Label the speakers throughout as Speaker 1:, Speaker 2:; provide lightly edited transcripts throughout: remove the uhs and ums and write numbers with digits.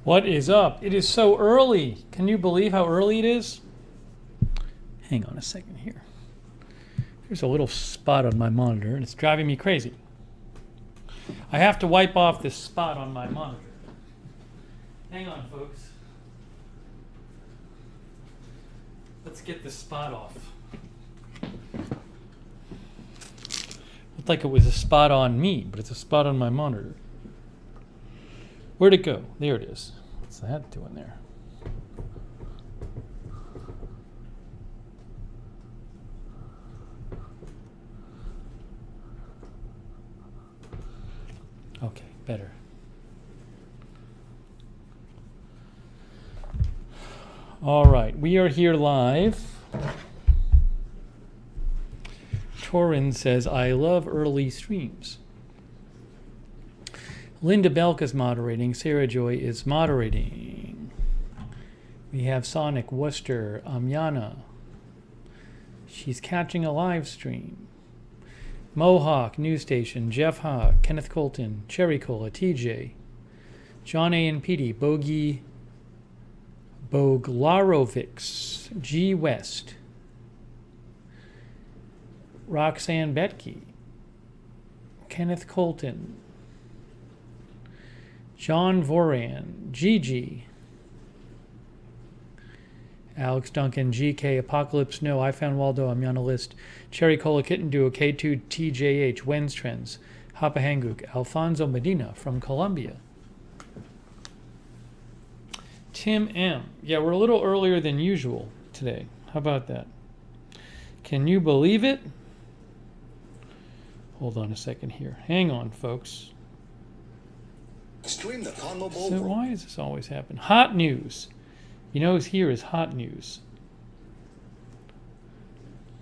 Speaker 1: What is up? It is so early. Can you believe how early it is? Hang on a second here. There's a little spot on my monitor, and it's driving me crazy. I have to wipe off this spot on my monitor. Hang on, folks. Let's get this spot off. Looked like it was a spot on me, but it's a spot on my monitor. Where'd it go? There it is. What's that doing there? Okay, better. All right, we are here live. Torin says, I love early streams. Linda Belka's moderating. Sarah Joy is moderating. We have Sonic, Worcester, Amyana. She's catching a live stream. Mohawk, News Station, Jeff Ha, Kenneth Colton, Cherry Cola, TJ, John A. and Petey, Bogi, Boglarovics, G. West, Roxanne Betke, Kenneth Colton, John Voran, Gigi, Alex Duncan, GK, Apocalypse No, I Found Waldo, I'm on a list, Cherry Cola Kitten Duo, K2 TJH, Wens Trends, Hapa Hanguk, Alfonso Medina from Colombia. Tim M. Yeah, we're a little earlier than usual today. How about that? Can you believe it? Hold on a second here. Hang on, folks.
Speaker 2: Stream the Conmo Bowl.
Speaker 1: So why does this always happen? Hot news. You know, here is hot news.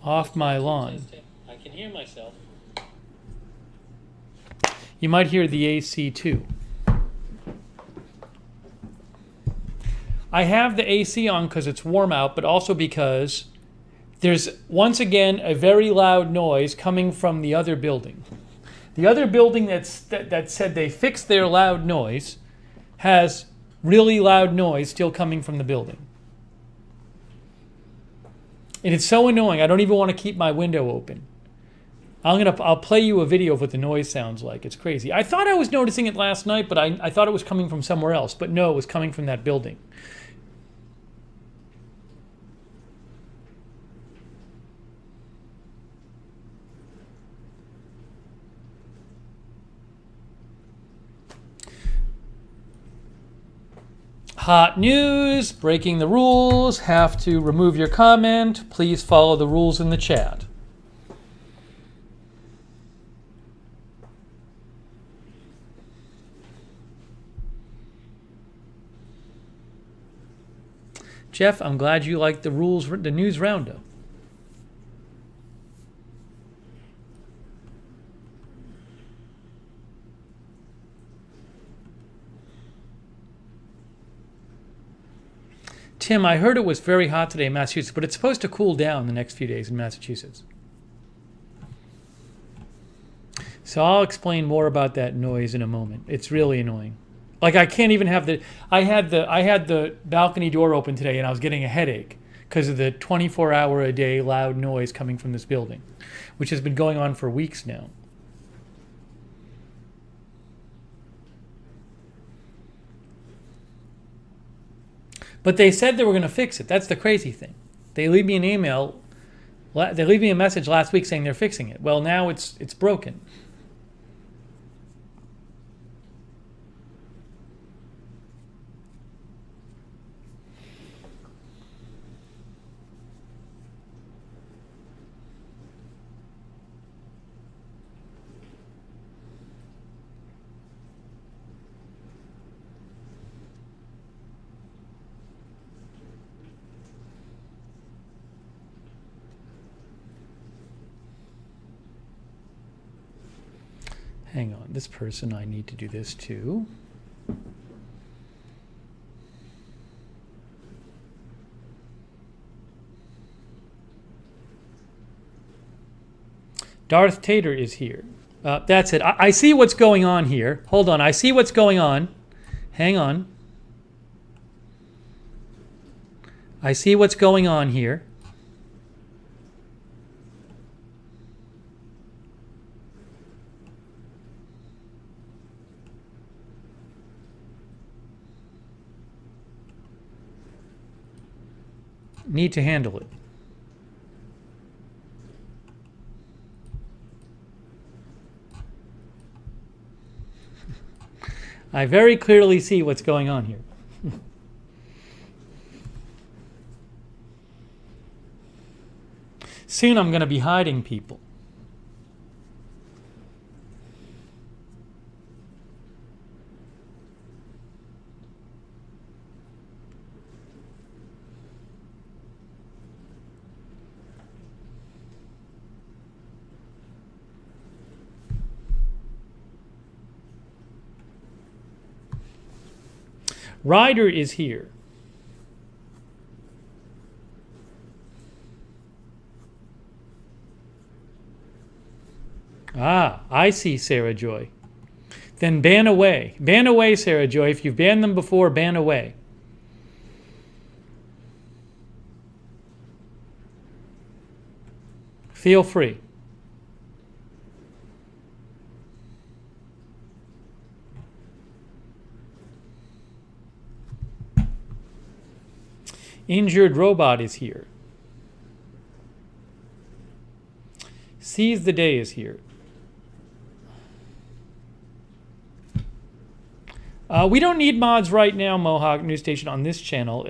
Speaker 1: Off my lawn.
Speaker 3: I can hear myself.
Speaker 1: You might hear the AC too. I have the AC on because it's warm out, but also because there's once again a very loud noise coming from the other building. The other building that said they fixed their loud noise has really loud noise still coming from the building. And it's so annoying, I don't even want to keep my window open. I'll play you a video of what the noise sounds like. It's crazy. I thought I was noticing it last night, but I thought it was coming from somewhere else. But no, it was coming from that building. Hot news, breaking the rules, have to remove your comment. Please follow the rules in the chat. Jeff, I'm glad you like the rules, the news roundup. Tim, I heard it was very hot today in Massachusetts, but it's supposed to cool down the next few days in Massachusetts. So I'll explain more about that noise in a moment. It's really annoying. Like I can't even have I had the balcony door open today and I was getting a headache because of the 24-hour-a-day loud noise coming from this building, which has been going on for weeks now. But they said they were going to fix it. That's the crazy thing. They leave me an email. They leave me a message last week saying they're fixing it. Well, now it's broken. Hang on, this person, I need to do this too. Darth Tater is here. That's it. I see what's going on here. Hold on. I see what's going on. Hang on. I see what's going on here. Need to handle it. I very clearly see what's going on here. Soon I'm going to be hiding people. Ryder is here. Ah, I see, Sarah Joy. Then ban away. Ban away, Sarah Joy. If you've banned them before, ban away. Feel free. Injured Robot is here. Seize the Day is here. We don't need mods right now, Mohawk News Station, on this channel.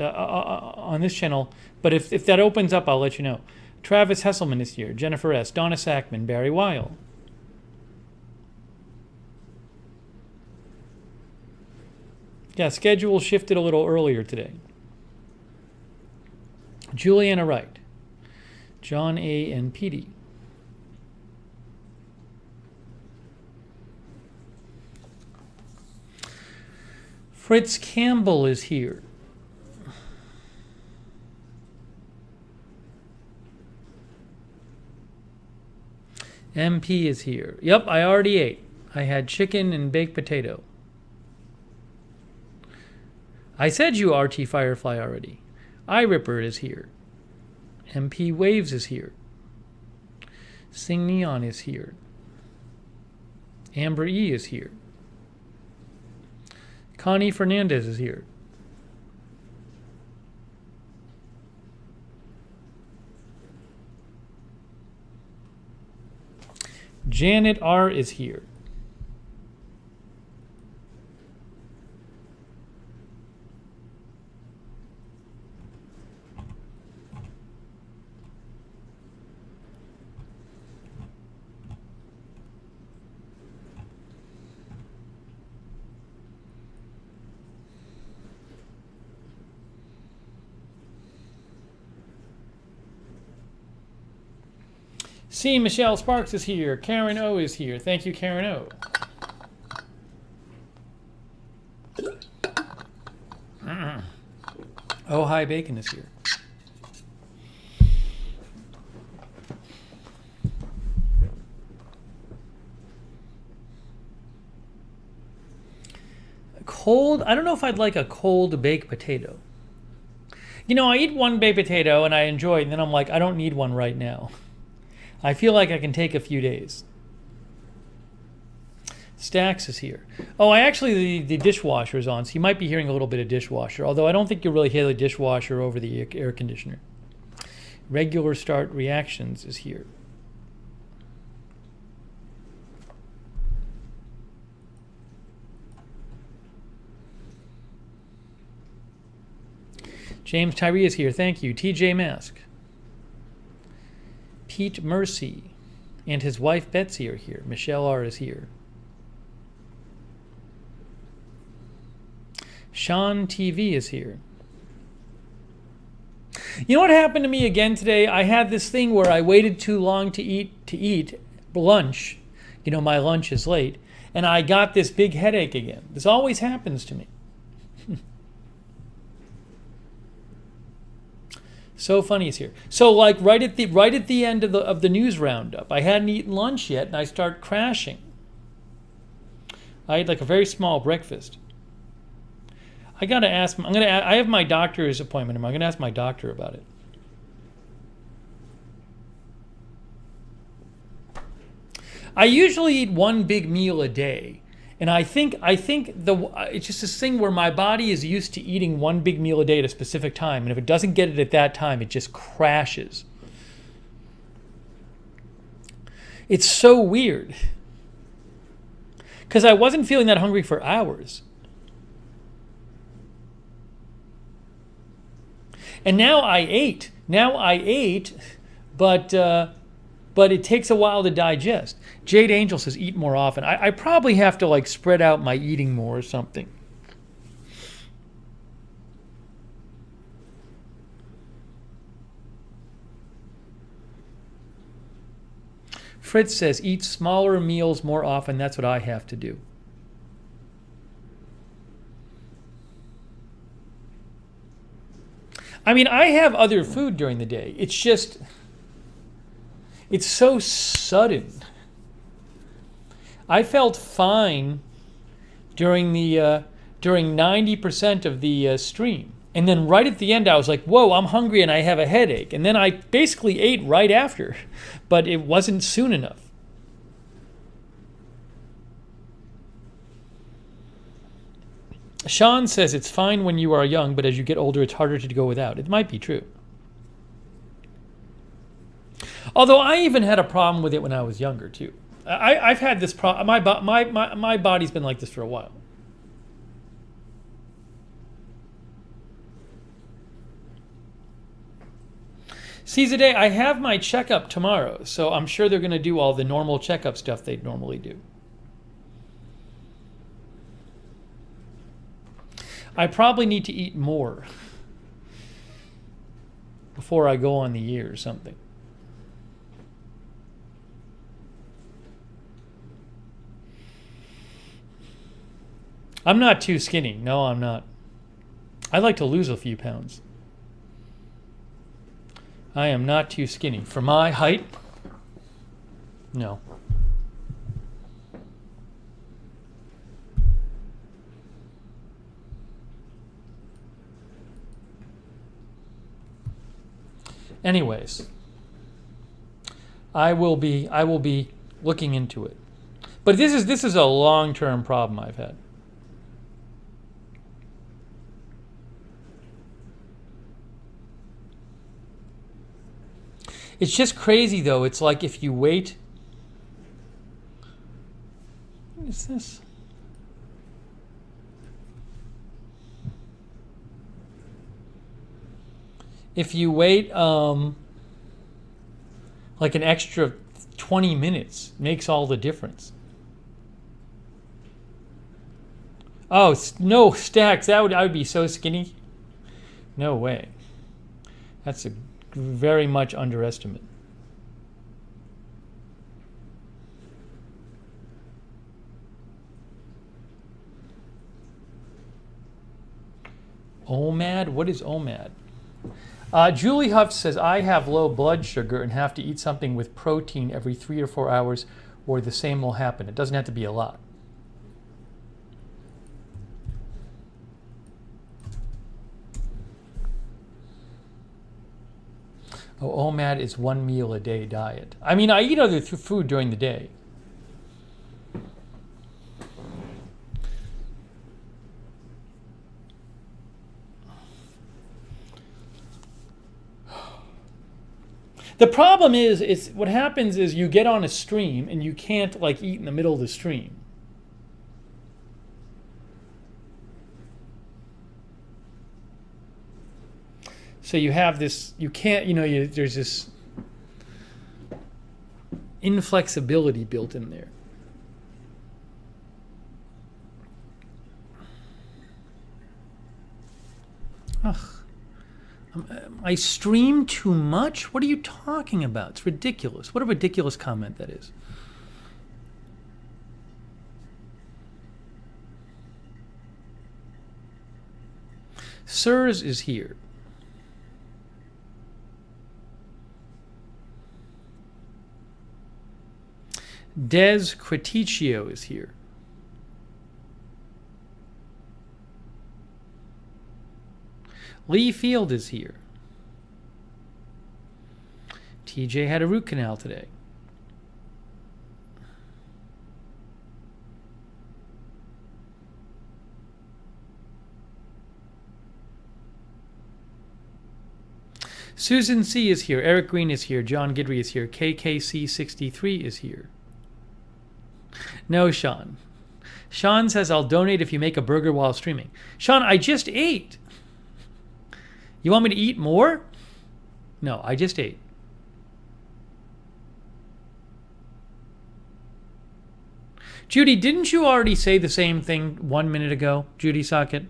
Speaker 1: But if that opens up, I'll let you know. Travis Hesselman is here. Jennifer S. Donna Sackman. Barry Weil. Yeah, schedule shifted a little earlier today. Juliana Wright. John A. and Petey. Fritz Campbell is here. MP is here. Yep, I already ate. I had chicken and baked potato. I said you RT Firefly already. iRipper is here. MP Waves is here. Sing Neon is here. Amber E is here. Connie Fernandez is here. Janet R is here. C. Michelle Sparks is here. Karen O is here. Thank you, Karen O. Oh, Hi Bacon is here. Cold? I don't know if I'd like a cold baked potato. You know, I eat one baked potato and I enjoy it, and then I'm like, I don't need one right now. I feel like I can take a few days. Stax is here. Oh, the dishwasher is on, so you might be hearing a little bit of dishwasher, although I don't think you'll really hear the dishwasher over the air conditioner. Regular Start Reactions is here. James Tyree is here. Thank you. TJ Mask. Pete Mercy and his wife Betsy are here. Michelle R is here. Sean TV is here. You know what happened to me again today? I had this thing where I waited too long to eat lunch. You know, my lunch is late. And I got this big headache again. This always happens to me. So funny is here. So like right at the end of the news roundup, I hadn't eaten lunch yet, and I start crashing. I had like a very small breakfast. I gotta ask. I have my doctor's appointment tomorrow. I'm gonna ask my doctor about it. I usually eat one big meal a day, and I think it's just this thing where my body is used to eating one big meal a day at a specific time, and if it doesn't get it at that time, it just crashes. It's so weird because I wasn't feeling that hungry for hours. And now I ate, but it takes a while to digest. Jade Angel says eat more often. I probably have to like spread out my eating more or something. Fritz says eat smaller meals more often. That's what I have to do. I mean, I have other food during the day. It's just, it's so sudden. I felt fine during 90% of the stream. And then right at the end, I was like, whoa, I'm hungry and I have a headache. And then I basically ate right after, but it wasn't soon enough. Sean says it's fine when you are young, but as you get older, it's harder to go without. It might be true. Although I even had a problem with it when I was younger, too. I've had this problem. My body's been like this for a while. Caesar Day, I have my checkup tomorrow, so I'm sure they're going to do all the normal checkup stuff they'd normally do. I probably need to eat more before I go on the year or something. I'm not too skinny. No, I'm not. I'd like to lose a few pounds. I am not too skinny. For my height, no. Anyways, I will be looking into it. But this is a long-term problem I've had. It's just crazy though. It's like if you wait. What is this? If you wait like an extra 20 minutes, makes all the difference. Oh, no, Stacks, I would be so skinny. No way. That's a very much underestimate. OMAD? What is OMAD? Julie Huff says, I have low blood sugar and have to eat something with protein every 3 or 4 hours or the same will happen. It doesn't have to be a lot. Oh, OMAD is 1 meal a day diet. I mean, I eat other food during the day. The problem is what happens is you get on a stream and you can't like eat in the middle of the stream. So you have this, you can't, there's this inflexibility built in there. Ugh. I stream too much? What are you talking about? It's ridiculous. What a ridiculous comment that is. Sirs is here. Des Criticcio is here. Lee Field is here. TJ had a root canal today. Susan C. is here. Eric Green is here. John Gidry is here. KKC63 is here. No, Sean. Sean says, I'll donate if you make a burger while streaming. Sean, I just ate. You want me to eat more? No, I just ate. Judy, didn't you already say the same thing 1 minute ago, Judy Socket?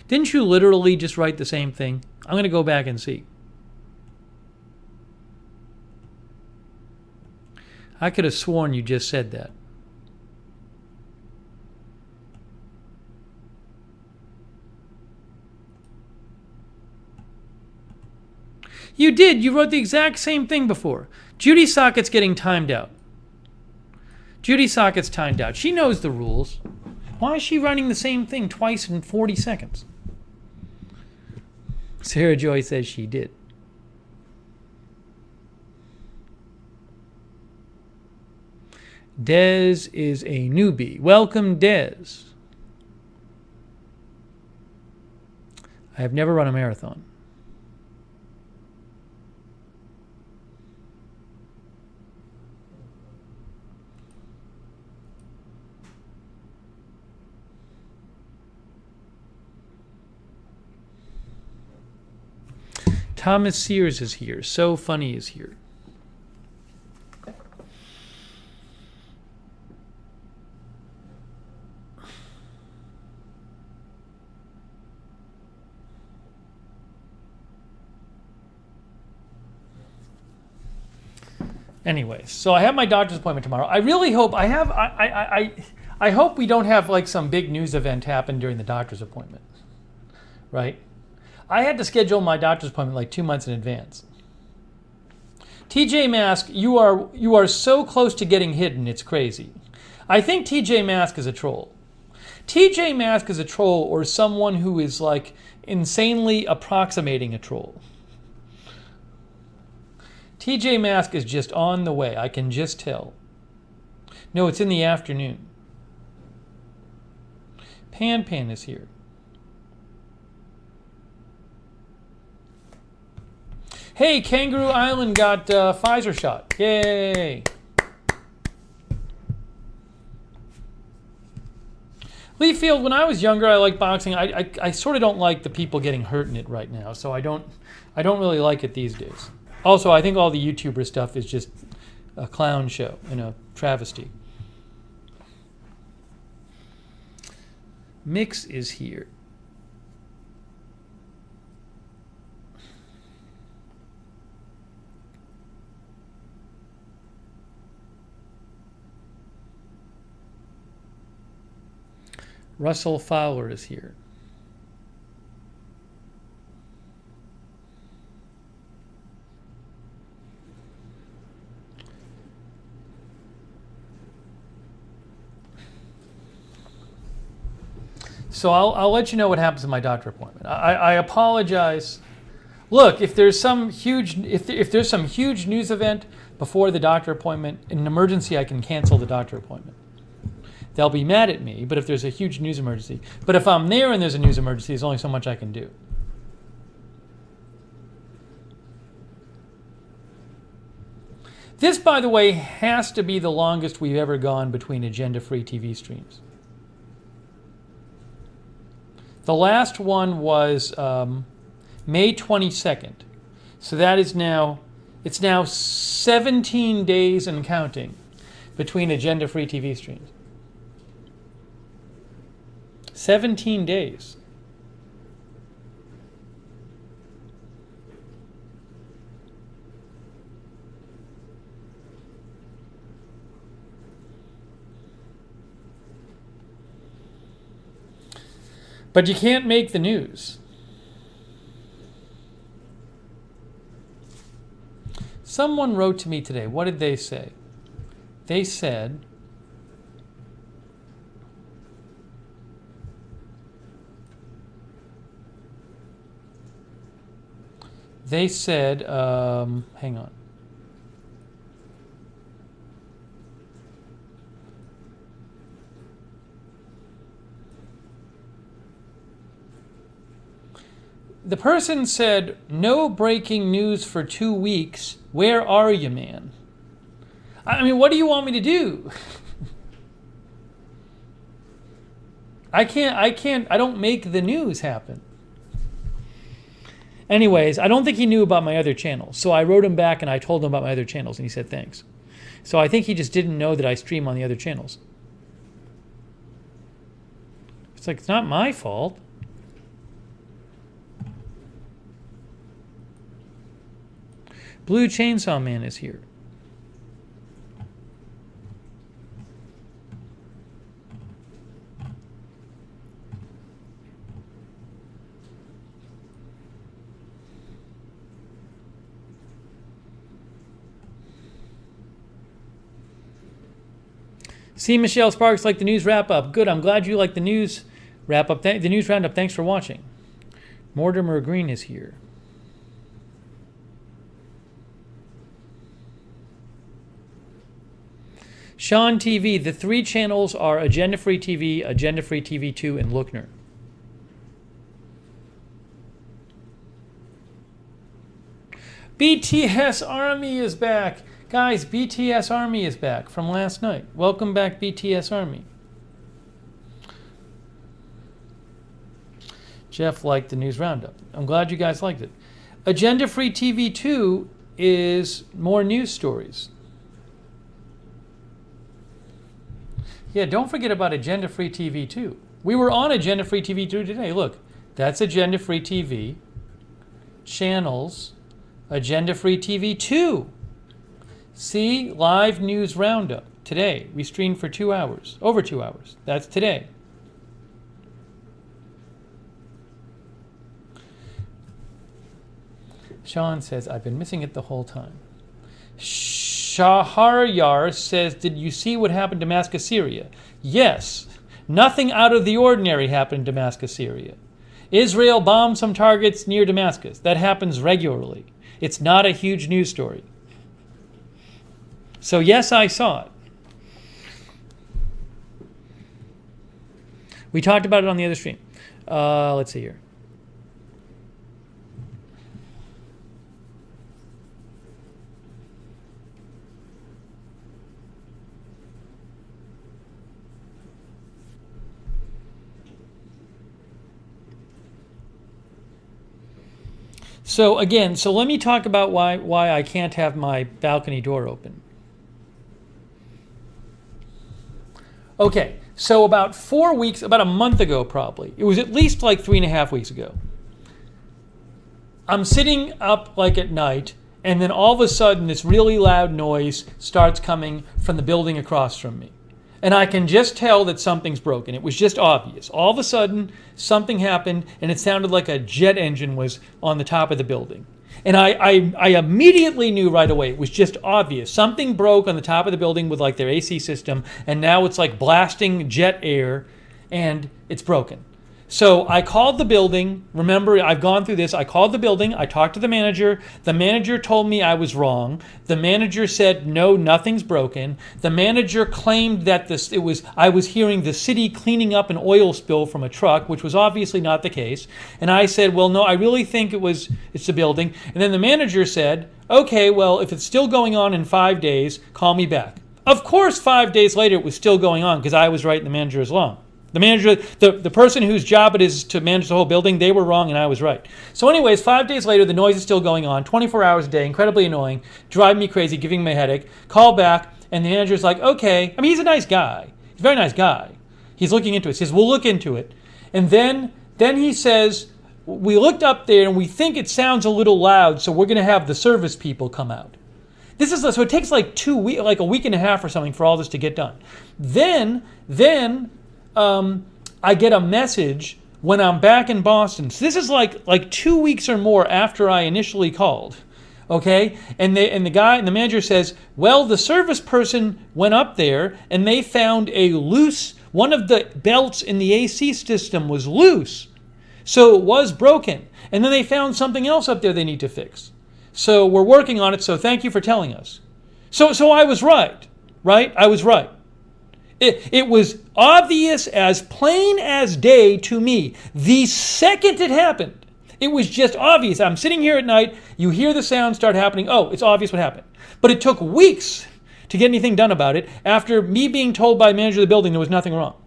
Speaker 1: Didn't you literally just write the same thing? I'm going to go back and see. I could have sworn you just said that. You did. You wrote the exact same thing before. Judy Socket's getting timed out. Judy Socket's timed out. She knows the rules. Why is she running the same thing twice in 40 seconds? Sarah Joy says she did. Dez is a newbie. Welcome, Dez. I have never run a marathon. Thomas Sears is here. So Funny is here. Anyways, so I have my doctor's appointment tomorrow. I really hope I hope we don't have like some big news event happen during the doctor's appointment. Right? I had to schedule my doctor's appointment like 2 months in advance. TJ Mask, you are so close to getting hidden, it's crazy. I think TJ Mask is a troll. TJ Mask is a troll or someone who is like insanely approximating a troll. TJ Mask is just on the way, I can just tell. No, it's in the afternoon. Pan is here. Hey, Kangaroo Island got Pfizer shot. Yay! Lee Field, when I was younger, I liked boxing. I sort of don't like the people getting hurt in it right now, so I don't really like it these days. Also, I think all the YouTuber stuff is just a clown show and a travesty. Mix is here. Russell Fowler is here. So I'll let you know what happens in my doctor appointment. I apologize. Look, if there's some huge news event before the doctor appointment, in an emergency, I can cancel the doctor appointment. They'll be mad at me, but if there's a huge news emergency. But if I'm there and there's a news emergency, there's only so much I can do. This, by the way, has to be the longest we've ever gone between agenda-free TV streams. The last one was May 22nd. So that is now, it's now 17 days and counting between agenda-free TV streams. 17 days. But you can't make the news. Someone wrote to me today. What did they say? They said, They said, hang on. The person said, no breaking news for 2 weeks. Where are you, man? I mean, what do you want me to do? I don't make the news happen. Anyways, I don't think he knew about my other channels. So I wrote him back and I told him about my other channels and he said thanks. So I think he just didn't know that I stream on the other channels. It's like, it's not my fault. Blue Chainsaw Man is here. See, Michelle Sparks like the news wrap up. Good. I'm glad you like the news wrap up. The news roundup. Thanks for watching. Mortimer Green is here. Sean TV. The 3 channels are Agenda Free TV, Agenda Free TV 2, and Lookner. BTS Army is back. Guys, BTS Army is back from last night. Welcome back, BTS Army. Jeff liked the news roundup. I'm glad you guys liked it. Agenda Free TV 2 is more news stories. Yeah, don't forget about Agenda Free TV 2. We were on Agenda Free TV 2 today. Look, that's Agenda Free TV. Channels, Agenda Free TV 2. See, live news roundup today. We streamed for 2 hours, over 2 hours. That's today. Sean says, I've been missing it the whole time. Shaharyar says, did you see what happened to Damascus, Syria? Yes. Nothing out of the ordinary happened in Damascus, Syria. Israel bombed some targets near Damascus. That happens regularly. It's not a huge news story. So yes, I saw it. We talked about it on the other stream. Let's see here. So again, let me talk about why I can't have my balcony door open. Okay, so about 4 weeks, about a month ago probably, it was at least like 3.5 weeks ago, I'm sitting up like at night, and then all of a sudden this really loud noise starts coming from the building across from me. And I can just tell that something's broken. It was just obvious. All of a sudden, something happened, and it sounded like a jet engine was on the top of the building. And I immediately knew right away. It was just obvious. Something broke on the top of the building with like their AC system, and now it's like blasting jet air, and it's broken. So I called the building. Remember, I've gone through this. I called the building. I talked to the manager. The manager told me I was wrong. The manager said, no, nothing's broken. The manager claimed that I was hearing the city cleaning up an oil spill from a truck, which was obviously not the case. And I said, well, no, I really think it's the building. And then the manager said, okay, well, if it's still going on in 5 days, call me back. Of course, 5 days later, it was still going on because I was right and the manager was wrong. The manager, the person whose job it is to manage the whole building, they were wrong and I was right. So anyways, 5 days later, the noise is still going on, 24 hours a day, incredibly annoying, driving me crazy, giving me a headache. Call back, and the manager's like, okay. I mean, he's a nice guy. He's a very nice guy. He's looking into it. He says, we'll look into it. And then he says, we looked up there and we think it sounds a little loud, so we're going to have the service people come out. So it takes like 2 weeks, like a week and a half or something for all this to get done. Then I get a message when I'm back in Boston. So this is like 2 weeks or more after I initially called. Okay? And the manager says, well, the service person went up there and they found one of the belts in the AC system was loose. So it was broken. And then they found something else up there they need to fix. So we're working on it, so thank you for telling us. So I was right? I was right. It was obvious as plain as day to me. The second it happened, it was just obvious. I'm sitting here at night, you hear the sound start happening. Oh, it's obvious what happened. But it took weeks to get anything done about it after me being told by the manager of the building there was nothing wrong.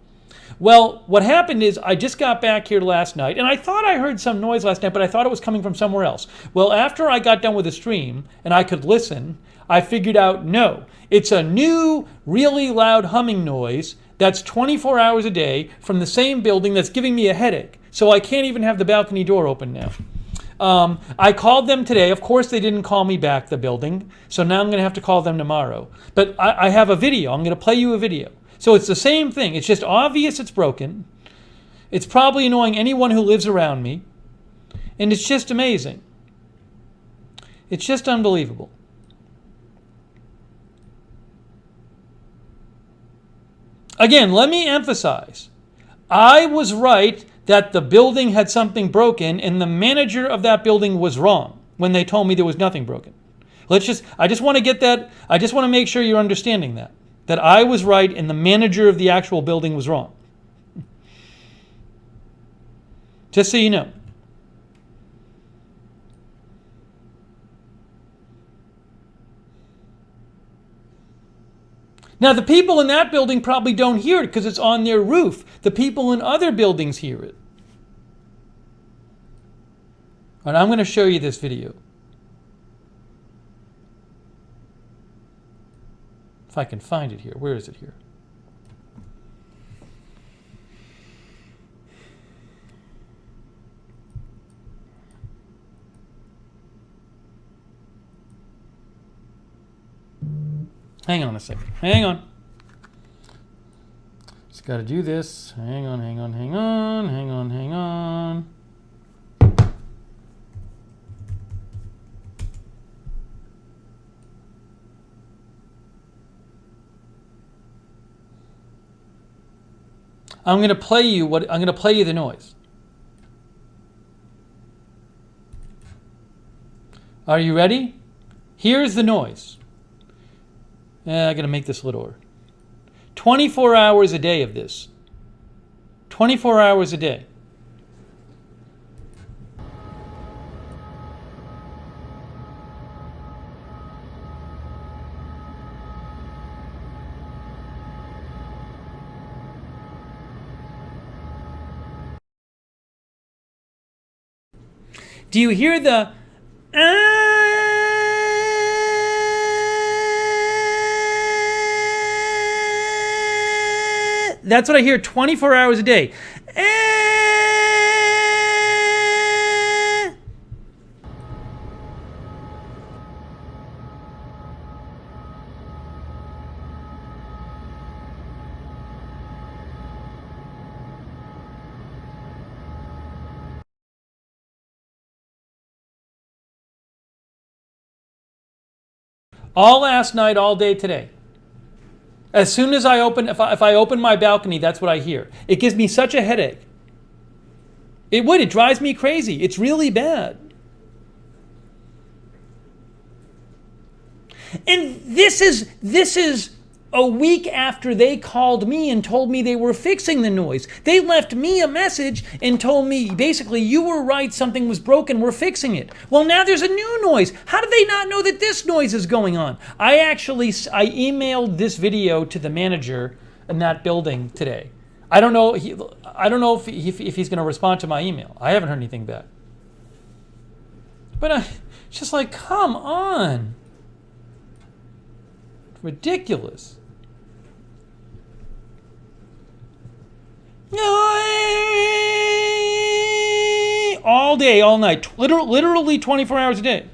Speaker 1: Well, what happened is I just got back here last night, and I thought I heard some noise last night, but I thought it was coming from somewhere else. Well, after I got done with the stream and I could listen, I figured out, no, it's a new, really loud humming noise that's 24 hours a day from the same building that's giving me a headache. So I can't even have the balcony door open now. I called them today. Of course, they didn't call me back, the building. So now I'm going to have to call them tomorrow. But I have a video. I'm going to play you a video. So it's the same thing. It's just obvious it's broken. It's probably annoying anyone who lives around me. And it's just amazing. It's just unbelievable. Again, let me emphasize. I was right that the building had something broken, and the manager of that building was wrong when they told me there was nothing broken. I just want to get that, I just want to make sure you're understanding that I was right and the manager of the actual building was wrong. Just so you know. Now, the people in that building probably don't hear it because it's on their roof. The people in other buildings hear it. And I'm going to show you this video. If I can find it here. Where is it here? Hang on a second. Hang on. Just got to do this. Hang on. I'm going to play you the noise. Are you ready? Here's the noise. I got to make this littler. 24 hours a day of this. 24 hours a day. Do you hear the That's what I hear 24 hours a day. All last night, all day today. As soon as I open, if I open my balcony, that's what I hear. It gives me such a headache. It drives me crazy. It's really bad. And this is a week after they called me and told me they were fixing the noise. They left me a message and told me, basically, you were right, something was broken, we're fixing it. Well, now there's a new noise. How do they not know that this noise is going on? I emailed this video to the manager in that building today. I don't know if he's going to respond to my email. I haven't heard anything back. But it's just like, come on. Ridiculous. All day, all night, literally 24 hours a day.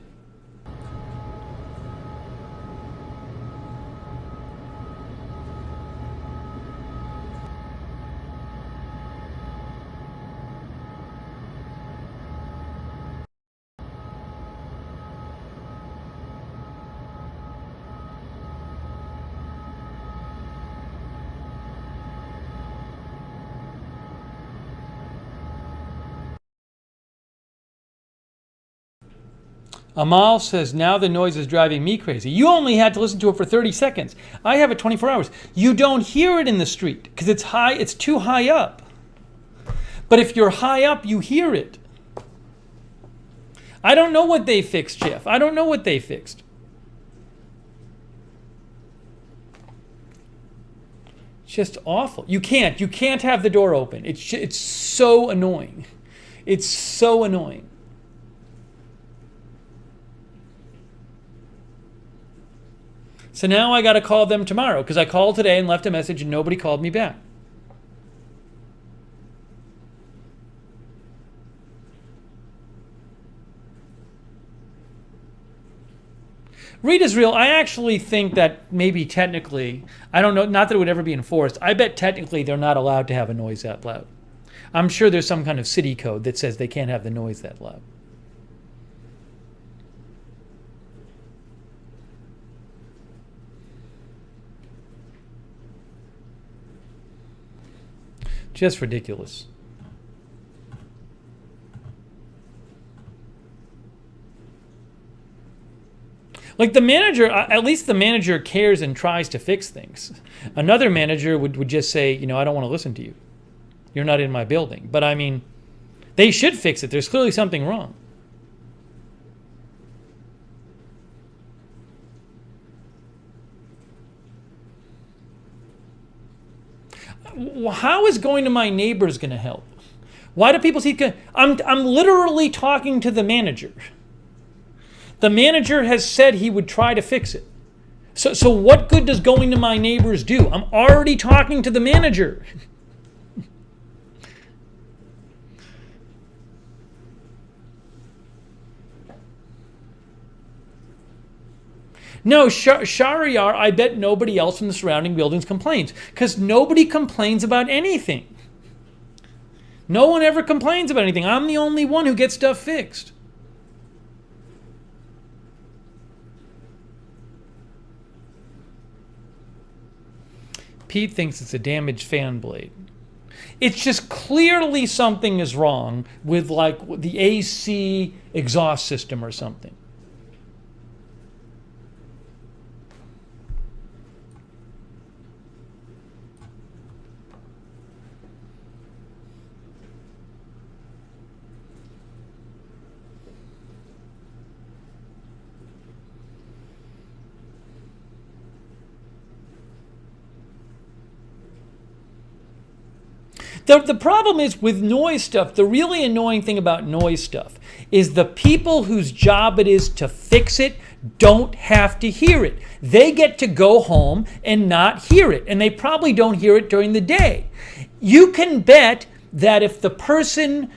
Speaker 1: Amal says, now the noise is driving me crazy. You only had to listen to it for 30 seconds. I have it 24 hours. You don't hear it in the street because it's high. It's too high up. But if you're high up, you hear it. I don't know what they fixed, Jeff. I don't know what they fixed. It's just awful. You can't have the door open. It's so annoying. It's so annoying. So now I got to call them tomorrow because I called today and left a message and nobody called me back. Read is real. I actually think that maybe technically, I don't know, not that it would ever be enforced. I bet technically they're not allowed to have a noise that loud. I'm sure there's some kind of city code that says they can't have the noise that loud. Just ridiculous. Like the manager, at least the manager cares and tries to fix things. Another manager would just say, you know, I don't want to listen to you. You're not in my building. But I mean, they should fix it. There's clearly something wrong. How is going to my neighbors going to help? Why do people see? I'm literally talking to the manager. The manager has said he would try to fix it. So what good does going to my neighbors do? I'm already talking to the manager. No, Shahryar, I bet nobody else in the surrounding buildings complains. Because nobody complains about anything. No one ever complains about anything. I'm the only one who gets stuff fixed. Pete thinks it's a damaged fan blade. It's just clearly something is wrong with like the AC exhaust system or something. The problem is with noise stuff, the really annoying thing about noise stuff is the people whose job it is to fix it don't have to hear it. They get to go home and not hear it, and they probably don't hear it during the day. You can bet that if the person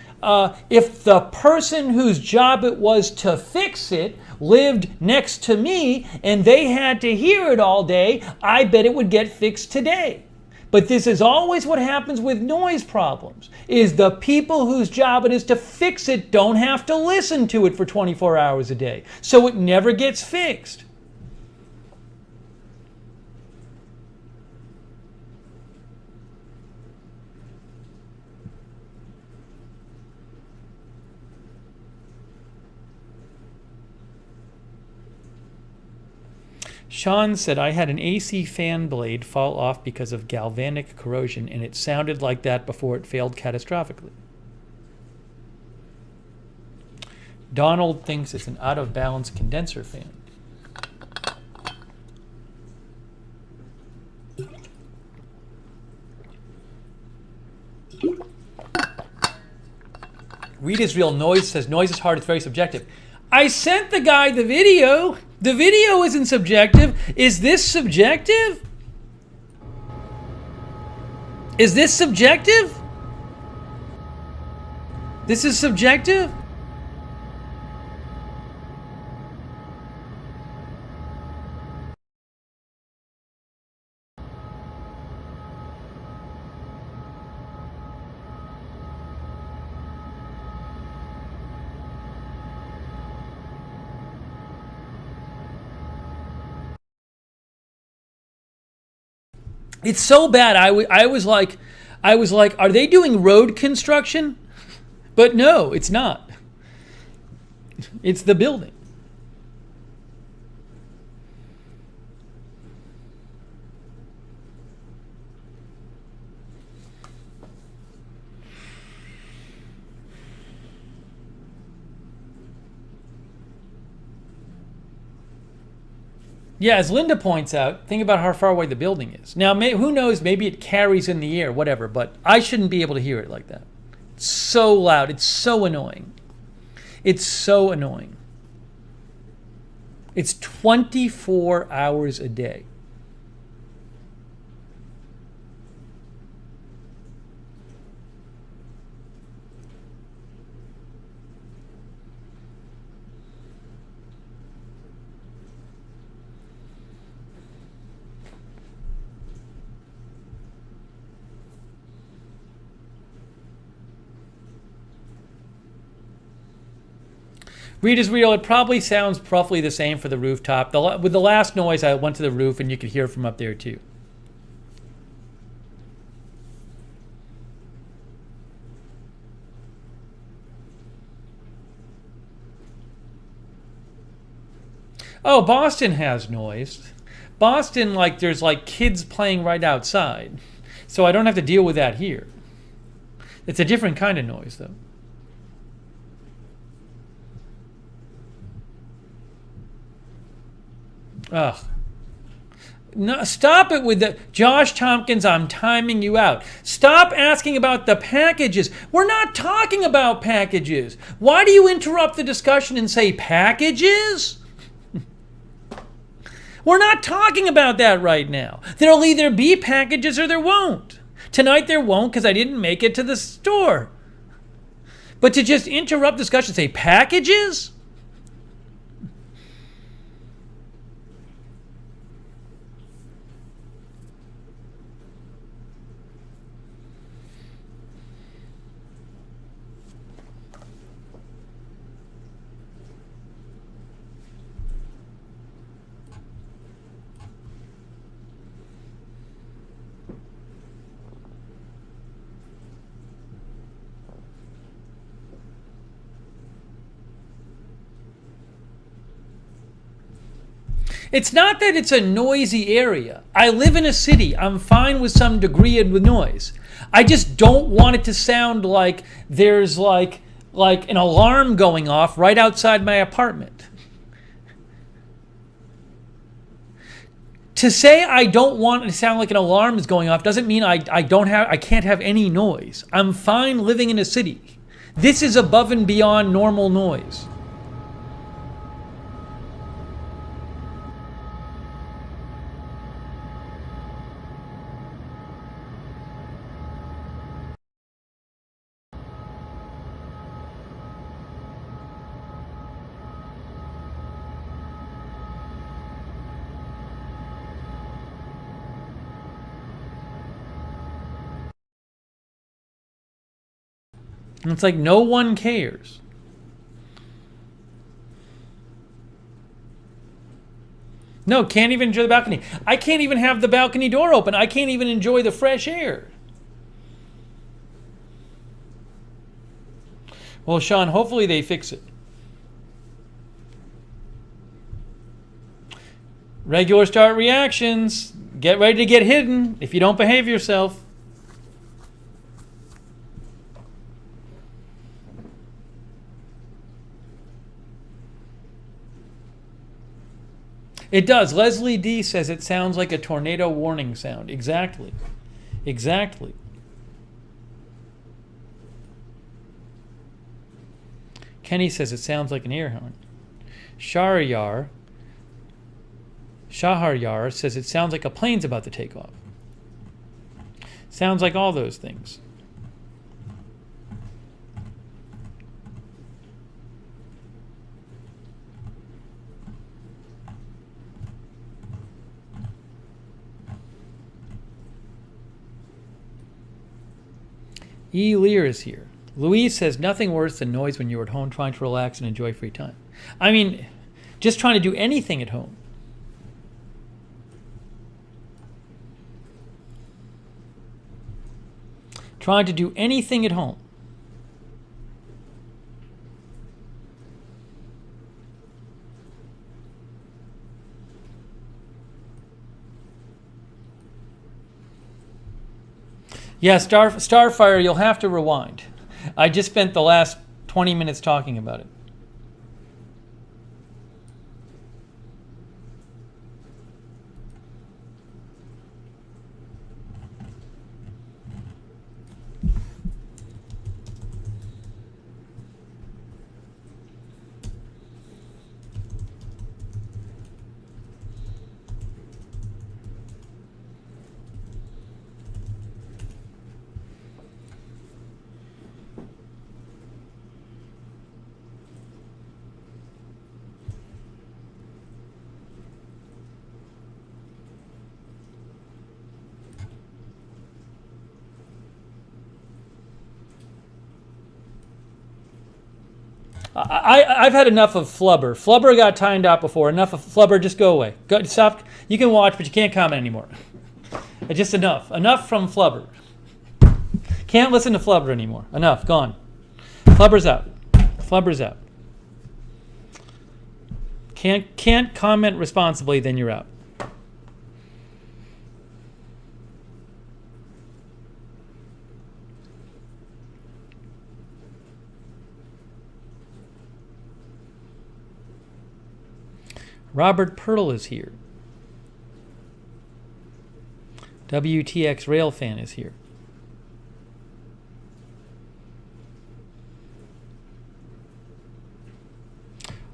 Speaker 1: whose job it was to fix it lived next to me and they had to hear it all day, I bet it would get fixed today. But this is always what happens with noise problems, is the people whose job it is to fix it don't have to listen to it for 24 hours a day. So it never gets fixed. Sean said, I had an AC fan blade fall off because of galvanic corrosion, and it sounded like that before it failed catastrophically. Donald thinks it's an out-of-balance condenser fan. Read is real. Noise says, noise is hard, it's very subjective. I sent the guy the video. The video isn't subjective. Is this subjective? Is this subjective? This is subjective? It's so bad. I was like, are they doing road construction? But no, it's not. It's the building. Yeah, as Linda points out, think about how far away the building is. Now, who knows, maybe it carries in the air, whatever, but I shouldn't be able to hear it like that. It's so loud. It's so annoying. It's so annoying. It's 24 hours a day. Read is real. It probably sounds roughly the same for the rooftop. With the last noise, I went to the roof, and you could hear it from up there, too. Oh, Boston has noise. Boston, like, there's, like, kids playing right outside. So I don't have to deal with that here. It's a different kind of noise, though. Ugh. No, stop it with the Josh Tompkins, I'm timing you out. Stop asking about the packages. We're not talking about packages. Why do you interrupt the discussion and say packages? We're not talking about that right now. There'll either be packages or there won't. Tonight there won't because I didn't make it to the store. But to just interrupt discussion and say packages? It's not that it's a noisy area. I live in a city. I'm fine with some degree of noise. I just don't want it to sound like there's like an alarm going off right outside my apartment. To say I don't want it to sound like an alarm is going off doesn't mean I can't have any noise. I'm fine living in a city. This is above and beyond normal noise. And it's like no one cares. No, can't even enjoy the balcony. I can't even have the balcony door open. I can't even enjoy the fresh air. Well, Sean, hopefully they fix it. Regular start reactions. Get ready to get hidden if you don't behave yourself. It does. Leslie D says it sounds like a tornado warning sound. Exactly. Exactly. Kenny says it sounds like an air horn. Shaharyar says it sounds like a plane's about to take off. Sounds like all those things. E. Lear is here. Louise says nothing worse than noise when you're at home trying to relax and enjoy free time. I mean, just trying to do anything at home. Trying to do anything at home. Yeah, Starfire, you'll have to rewind. I just spent the last 20 minutes talking about it. I've had enough of Flubber. Flubber got timed out before. Enough of Flubber. Just go away. Go, stop. You can watch, but you can't comment anymore. Just enough. Enough from Flubber. Can't listen to Flubber anymore. Enough. Gone. Flubber's out. Flubber's out. Can't comment responsibly, then you're out. Robert Pearl is here. WTX Railfan is here.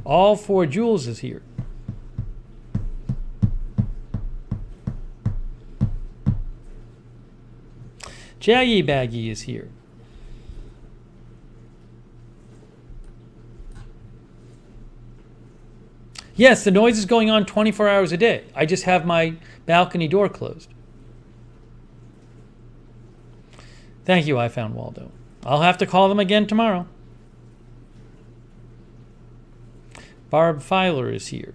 Speaker 1: All 4 Jules is here. Jaggy Baggy is here. Yes, the noise is going on 24 hours a day. I just have my balcony door closed. Thank you, I found Waldo. I'll have to call them again tomorrow. Barb Filer is here.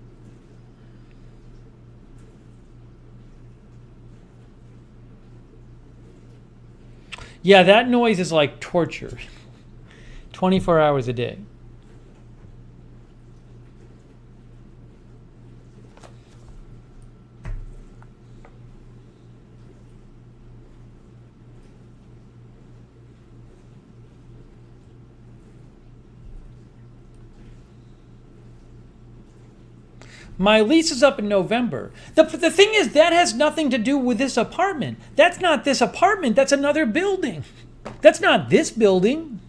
Speaker 1: Yeah, that noise is like torture. 24 hours a day. My lease is up in November. The thing is, that has nothing to do with this apartment. That's not this apartment. That's another building. That's not this building.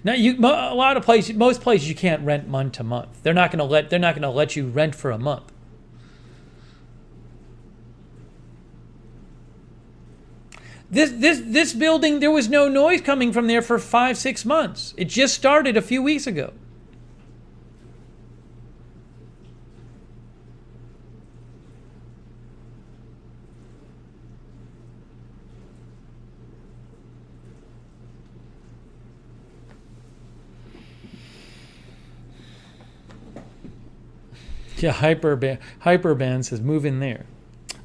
Speaker 1: Now, a lot of places, most places, you can't rent month to month. They're not going to let you rent for a month. This building, there was no noise coming from there for 5-6 months. It just started a few weeks ago. Yeah, Hyperband says move in there.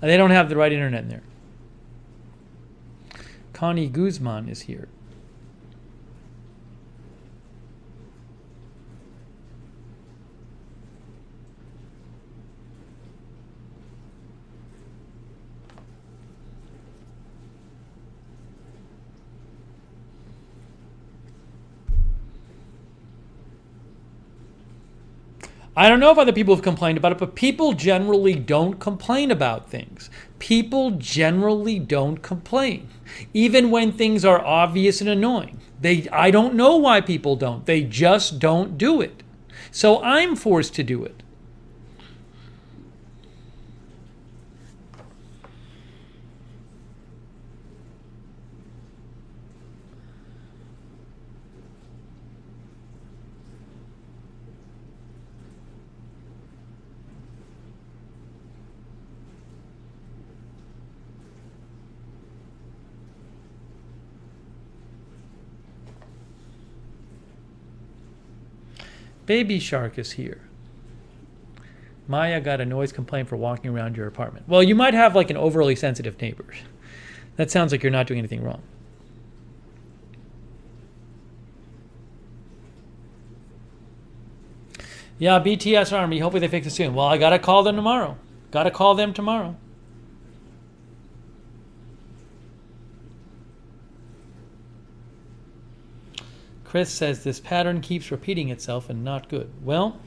Speaker 1: They don't have the right internet in there. Connie Guzman is here. I don't know if other people have complained about it, but people generally don't complain about things. People generally don't complain, even when things are obvious and annoying. I don't know why people don't. They just don't do it. So I'm forced to do it. Baby Shark is here. Maya got a noise complaint for walking around your apartment. Well, you might have like an overly sensitive neighbor. That sounds like you're not doing anything wrong. Yeah, BTS Army, hopefully they fix it soon. Well, I gotta call them tomorrow. Chris says this pattern keeps repeating itself and not good. Well,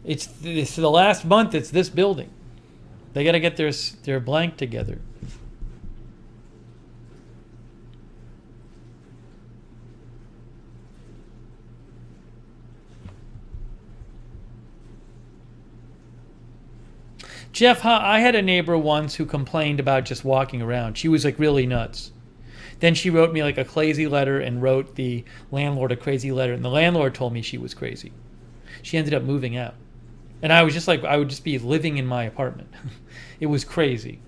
Speaker 1: it's the last month. It's this building. They got to get their blank together. Jeff, I had a neighbor once who complained about just walking around. She was like really nuts. Then she wrote me like a crazy letter and wrote the landlord a crazy letter. And the landlord told me she was crazy. She ended up moving out. And I was just like, I would just be living in my apartment. It was crazy.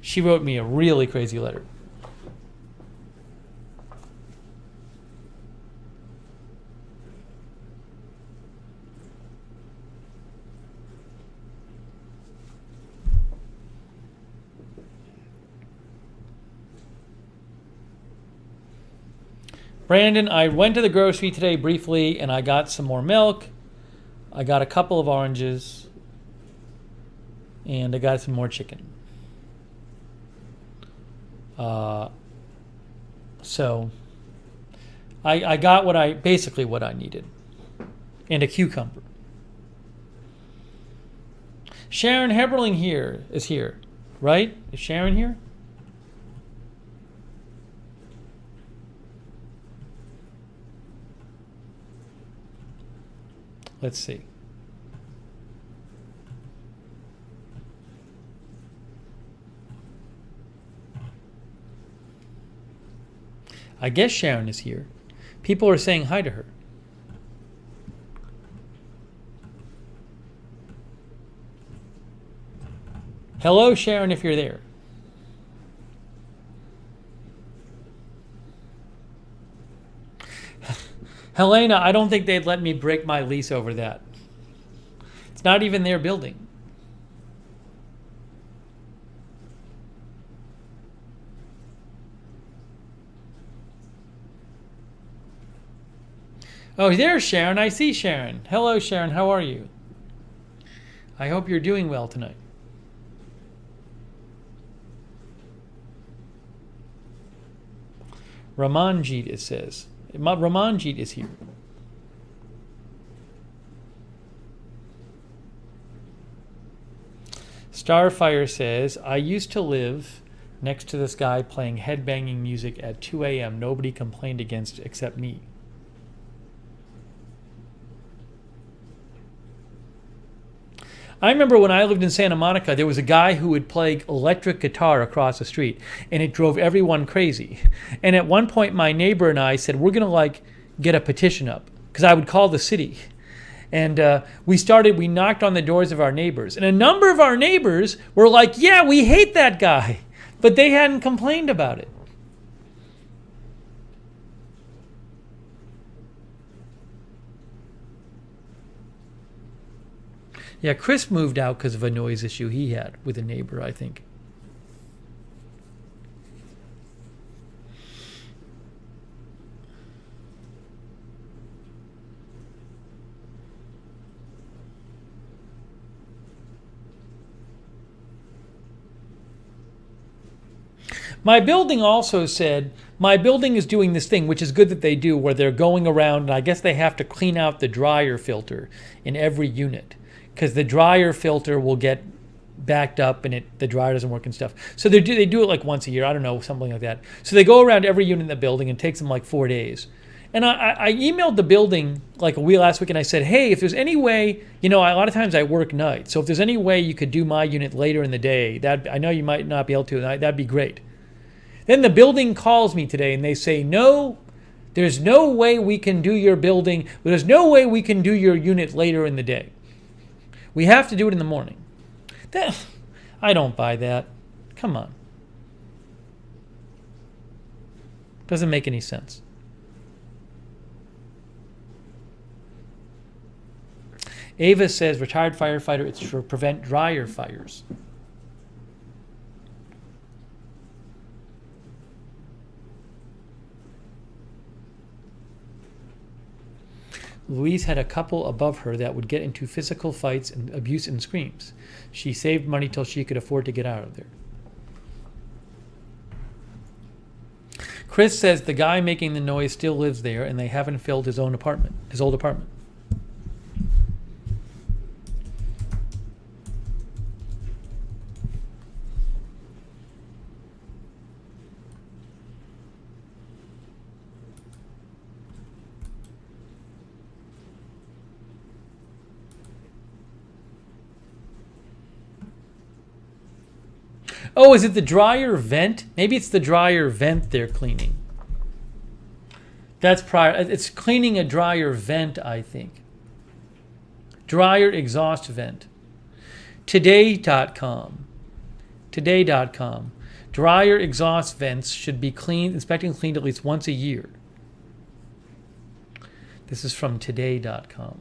Speaker 1: She wrote me a really crazy letter. Brandon, I went to the grocery today briefly, and I got some more milk. I got a couple of oranges, and I got some more chicken. So I got basically what I needed, and a cucumber. Sharon Heberling is here, right? Is Sharon here? Let's see. I guess Sharon is here. People are saying hi to her. Hello, Sharon, if you're there. Helena, I don't think they'd let me break my lease over that. It's not even their building. Oh, there's Sharon. I see Sharon. Hello, Sharon. How are you? I hope you're doing well tonight. Ramanjit, it says. Ramanjit is here. Starfire says, I used to live next to this guy playing headbanging music at 2 a.m. Nobody complained against it except me. I remember when I lived in Santa Monica, there was a guy who would play electric guitar across the street, and it drove everyone crazy. And at one point, my neighbor and I said, we're going to get a petition up, because I would call the city. And we knocked on the doors of our neighbors. And a number of our neighbors were like, yeah, we hate that guy. But they hadn't complained about it. Yeah, Chris moved out because of a noise issue he had with a neighbor, I think. My building also said, my building is doing this thing, which is good that they do, where they're going around, and I guess they have to clean out the dryer filter in every unit, because the dryer filter will get backed up and the dryer doesn't work and stuff. So they do it like once a year, I don't know, something like that. So they go around every unit in the building and it takes them like 4 days. And I emailed the building like last week and I said, hey, if there's any way, a lot of times I work nights, so if there's any way you could do my unit later in the day, I know you might not be able to, that'd be great. Then the building calls me today and they say, no, there's no way we can do your building, there's no way we can do your unit later in the day. We have to do it in the morning. I don't buy that. Come on. Doesn't make any sense. Ava says, retired firefighter, it's to prevent dryer fires. Louise had a couple above her that would get into physical fights and abuse and screams. She saved money till she could afford to get out of there. Chris says the guy making the noise still lives there and they haven't filled his old apartment. Oh, is it the dryer vent? Maybe it's the dryer vent they're cleaning. That's prior. It's cleaning a dryer vent, I think. Dryer exhaust vent. Today.com. Dryer exhaust vents should be inspected and cleaned at least once a year. This is from today.com.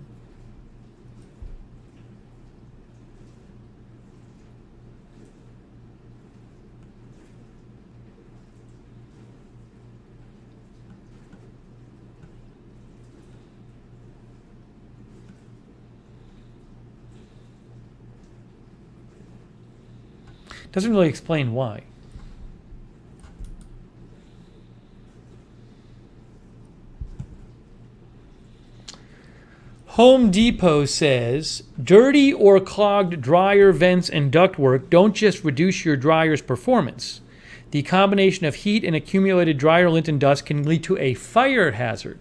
Speaker 1: Doesn't really explain why. Home Depot says, dirty or clogged dryer vents and ductwork don't just reduce your dryer's performance. The combination of heat and accumulated dryer lint and dust can lead to a fire hazard.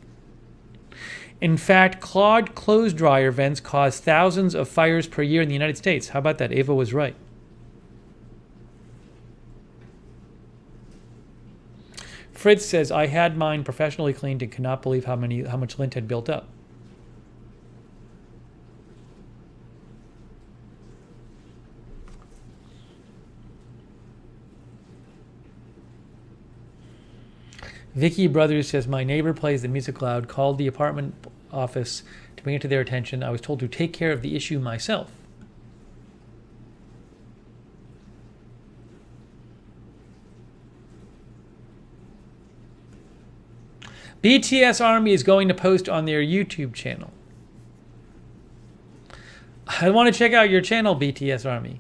Speaker 1: In fact, clogged closed dryer vents cause thousands of fires per year in the United States. How about that? Ava was right. Fritz says, I had mine professionally cleaned and could not believe how much lint had built up. Vicky Brothers says, my neighbor plays the music loud, called the apartment office to bring it to their attention. I was told to take care of the issue myself. BTS Army is going to post on their YouTube channel. I want to check out your channel, BTS Army.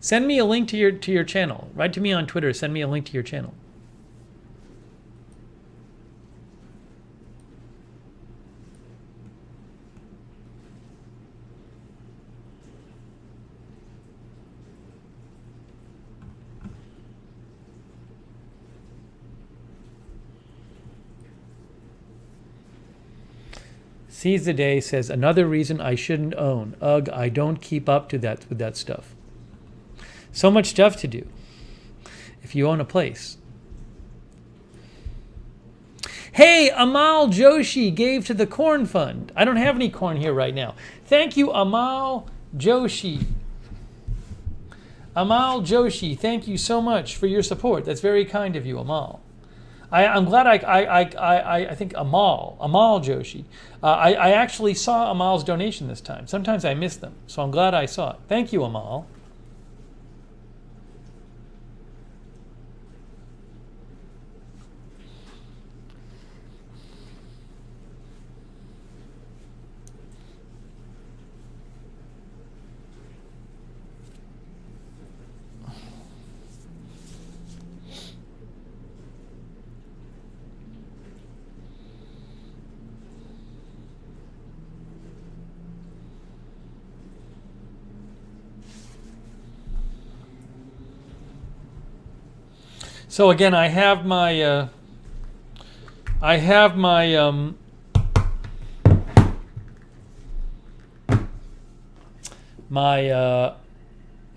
Speaker 1: Send me a link to your channel. Write to me on Twitter. Send me a link to your channel. Seize the Day says, another reason I shouldn't own. Ugh, I don't keep up to that with that stuff. So much stuff to do if you own a place. Hey, Amal Joshi gave to the corn fund. I don't have any corn here right now. Thank you, Amal Joshi. Amal Joshi, thank you so much for your support. That's very kind of you, Amal. I'm glad I think Amal Joshi. I actually saw Amal's donation this time. Sometimes I miss them, so I'm glad I saw it. Thank you, Amal. So again, I have my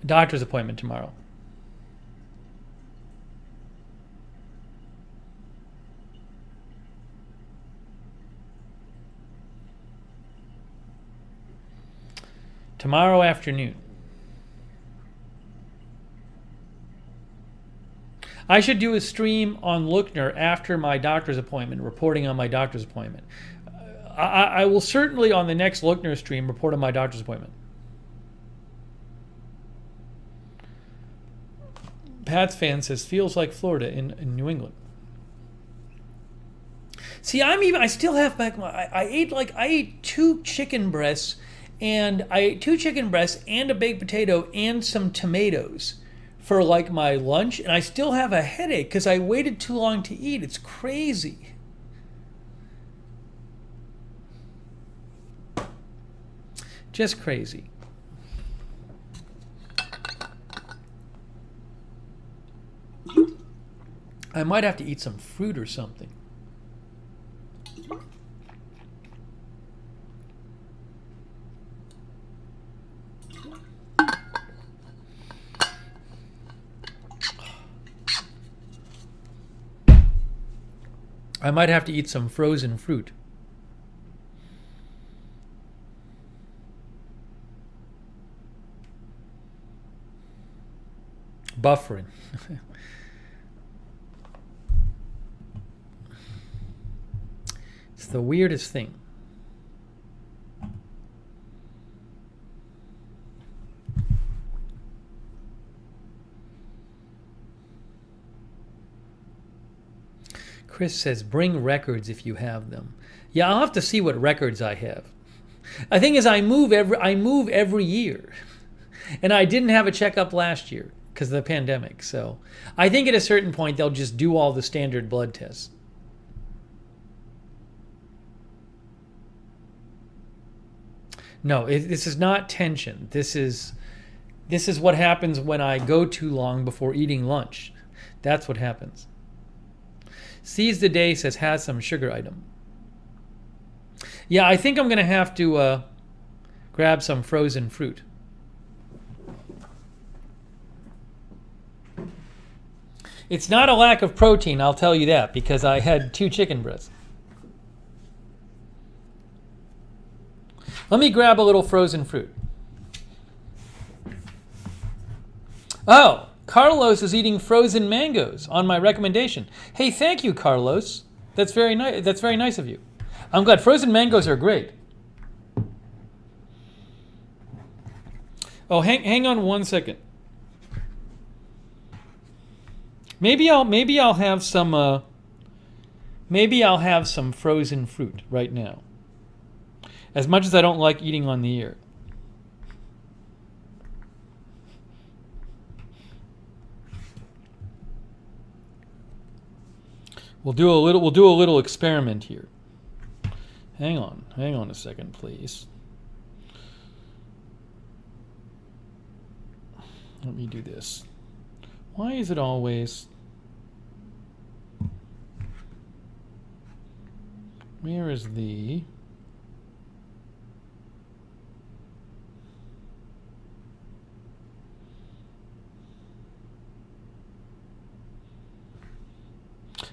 Speaker 1: doctor's appointment tomorrow. Tomorrow afternoon. I should do a stream on Lookner after my doctor's appointment, reporting on my doctor's appointment. I will certainly on the next Lookner stream report on my doctor's appointment. Pat's fan says, feels like Florida in New England. See, I still have back I ate 2 chicken breasts and a baked potato and some tomatoes for like my lunch, and I still have a headache because I waited too long to eat. It's crazy. Just crazy. I might have to eat some fruit or something. I might have to eat some frozen fruit. Buffering. It's the weirdest thing. Chris says, bring records if you have them. Yeah, I'll have to see what records I have. The thing is, I move every year. And I didn't have a checkup last year because of the pandemic. So I think at a certain point, they'll just do all the standard blood tests. No, this is not tension. This is what happens when I go too long before eating lunch. That's what happens. Seize the Day says, has some sugar item. Yeah, I think I'm going to have to grab some frozen fruit. It's not a lack of protein, I'll tell you that, because I had 2 chicken breasts. Let me grab a little frozen fruit. Oh, Carlos is eating frozen mangoes on my recommendation. Hey, thank you, Carlos. That's very nice. That's very nice of you. I'm glad. Frozen mangoes are great. Oh, hang on 1 second. Maybe I'll have some frozen fruit right now. As much as I don't like eating on the air. We'll do a little experiment here. Hang on a second, please. Let me do this. Why is it always... Where is the...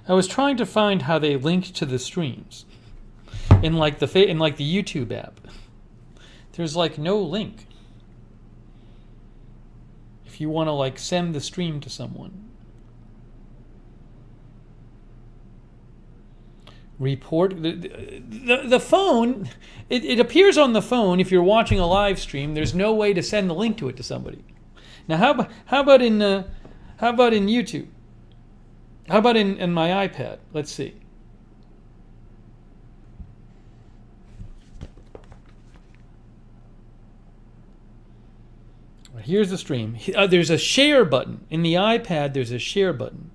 Speaker 1: I was trying to find how they linked to the streams in like the YouTube app. There's like no link. If you want to like send the stream to someone. Report the phone. It appears on the phone if you're watching a live stream. There's no way to send the link to it to somebody. Now how about in YouTube? How about in my iPad? Let's see. Here's the stream. There's a share button. In the iPad, there's a share button.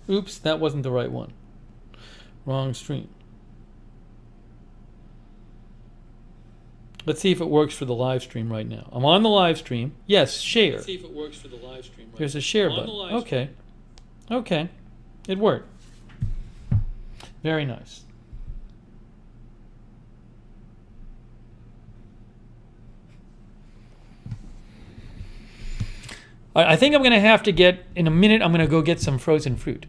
Speaker 1: Oops, that wasn't the right one. Wrong stream. Let's see if it works for the live stream right now. I'm on the live stream. Yes, share. Let's see if it works for the live stream right now. There's a share button. Okay. Okay. It worked. Very nice. I think I'm going to have to get, in a minute, I'm going to go get some frozen fruit.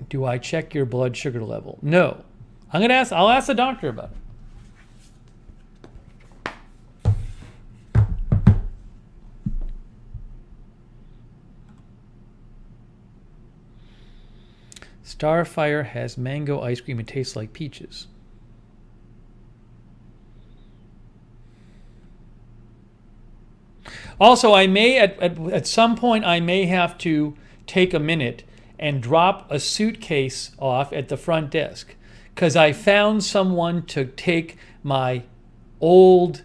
Speaker 1: Do I check your blood sugar level? No. I'll ask the doctor about it. Starfire has mango ice cream. It tastes like peaches. Also, I may at some point I may have to take a minute and drop a suitcase off at the front desk because I found someone to take my old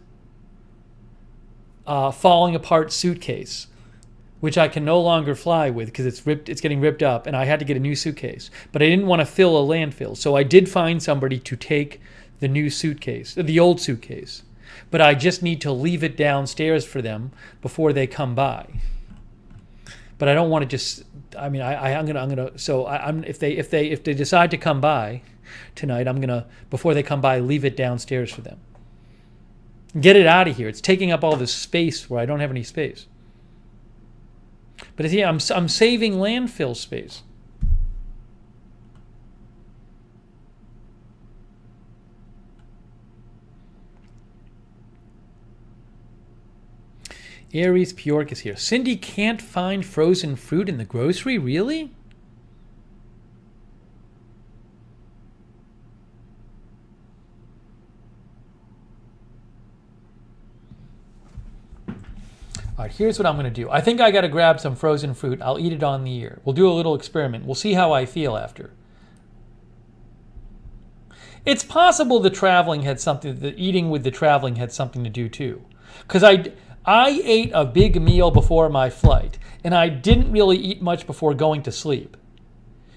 Speaker 1: falling apart suitcase, which I can no longer fly with because it's getting ripped up, and I had to get a new suitcase. But I didn't want to fill a landfill, so I did find somebody to take the new suitcase, the old suitcase. But I just need to leave it downstairs for them before they come by. But I don't want to just. I mean, I'm gonna. So if they decide to come by tonight, I'm gonna, before they come by, leave it downstairs for them. Get it out of here. It's taking up all this space where I don't have any space. But yeah, I'm saving landfill space. Aries Pyork is here. Cindy can't find frozen fruit in the grocery? Really? All right, here's what I'm going to do. I think I got to grab some frozen fruit. I'll eat it on the air. We'll do a little experiment. We'll see how I feel after. It's possible the eating with the traveling had something to do too. Because I ate a big meal before my flight, and I didn't really eat much before going to sleep.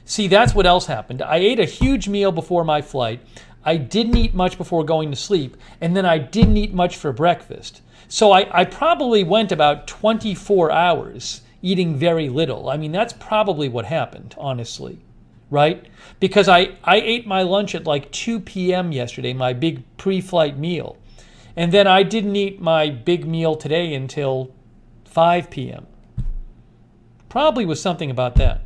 Speaker 1: See, that's what else happened. I ate a huge meal before my flight. I didn't eat much before going to sleep, and then I didn't eat much for breakfast. So I probably went about 24 hours eating very little. I mean, that's probably what happened, honestly, right? Because I ate my lunch at like 2 p.m. yesterday, my big pre-flight meal. And then I didn't eat my big meal today until 5 p.m. Probably was something about that.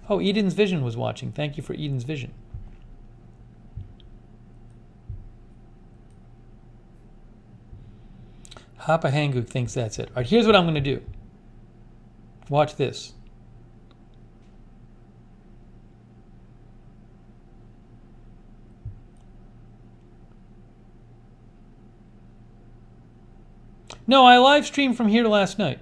Speaker 1: Oh, Eden's Vision was watching. Thank you for Eden's Vision. Hapa Hanguk thinks that's it. All right, here's what I'm going to do. Watch this. No, I live streamed from here last night.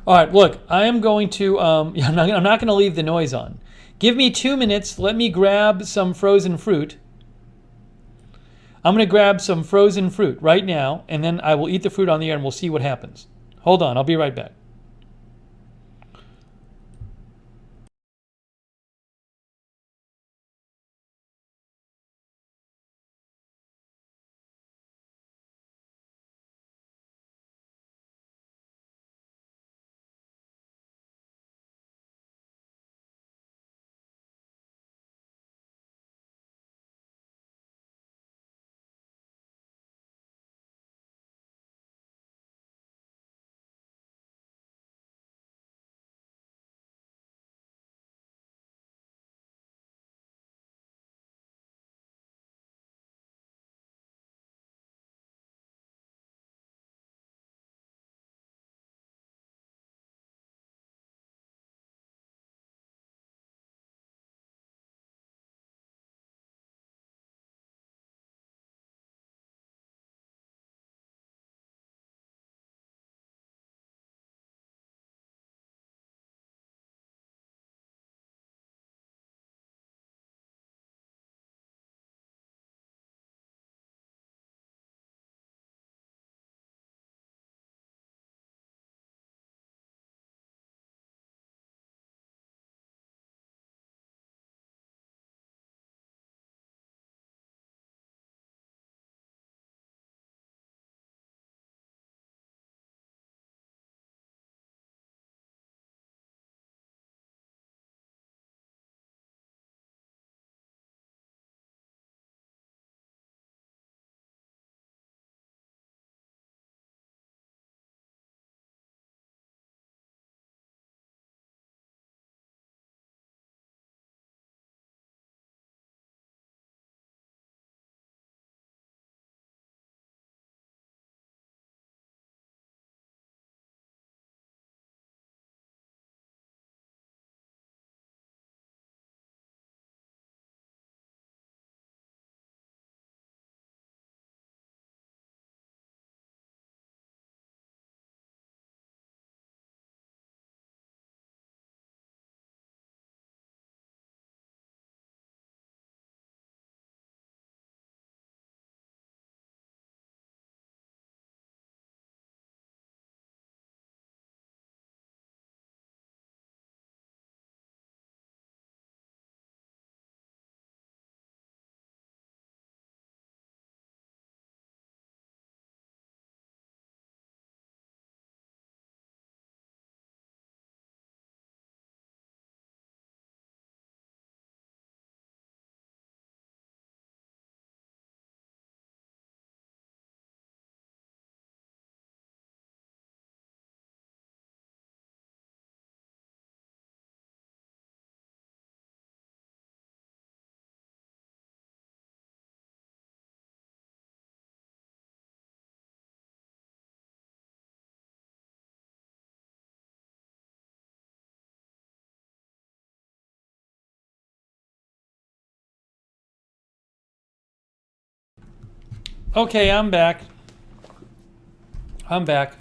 Speaker 1: All right, look, I am going to, I'm not going to leave the noise on. Give me 2 minutes. Let me grab some frozen fruit. I'm going to grab some frozen fruit right now, and then I will eat the fruit on the air, and we'll see what happens. Hold on, I'll be right back. Okay, I'm back. I'm back.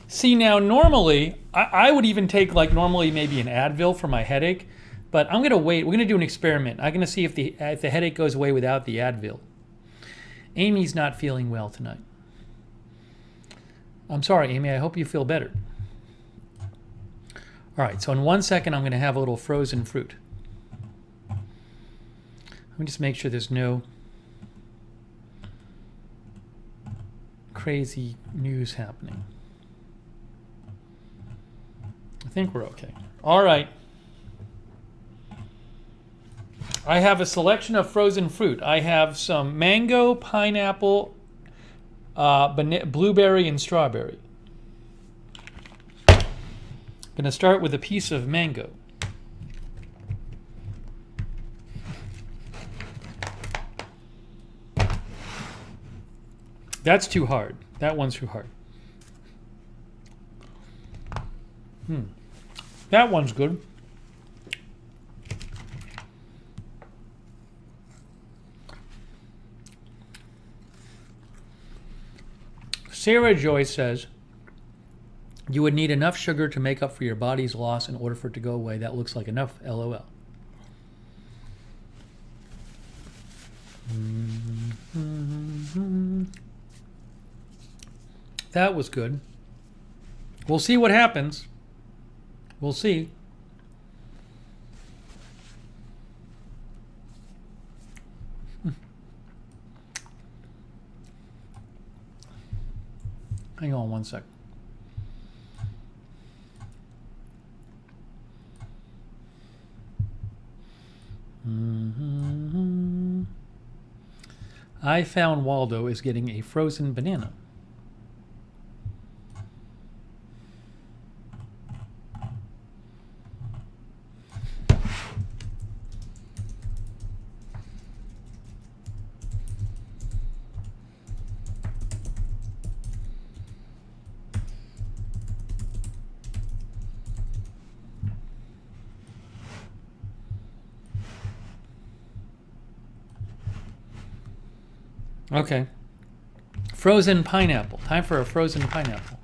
Speaker 1: See, now normally, I would even take like normally maybe an Advil for my headache, but I'm going to wait. We're going to do an experiment. I'm going to see if the headache goes away without the Advil. Amy's not feeling well tonight. I'm sorry, Amy. I hope you feel better. All right, so in 1 second, I'm going to have a little frozen fruit. Let me just make sure there's no crazy news happening. I think we're okay. All right. I have a selection of frozen fruit. I have some mango, pineapple, blueberry, and strawberry. I'm going to start with a piece of mango. That's too hard. That one's too hard. That one's good. Sarah Joy says, you would need enough sugar to make up for your body's loss in order for it to go away. That looks like enough, LOL. That was good. We'll see what happens. We'll see. Hang on 1 sec. I found Waldo is getting a frozen banana. Okay. Frozen pineapple. Time for a frozen pineapple.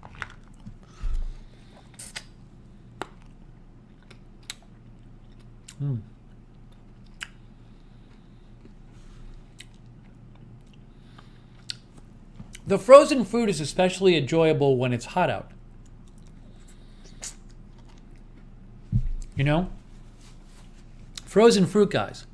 Speaker 1: The frozen food is especially enjoyable when it's hot out. You know? Frozen fruit, guys.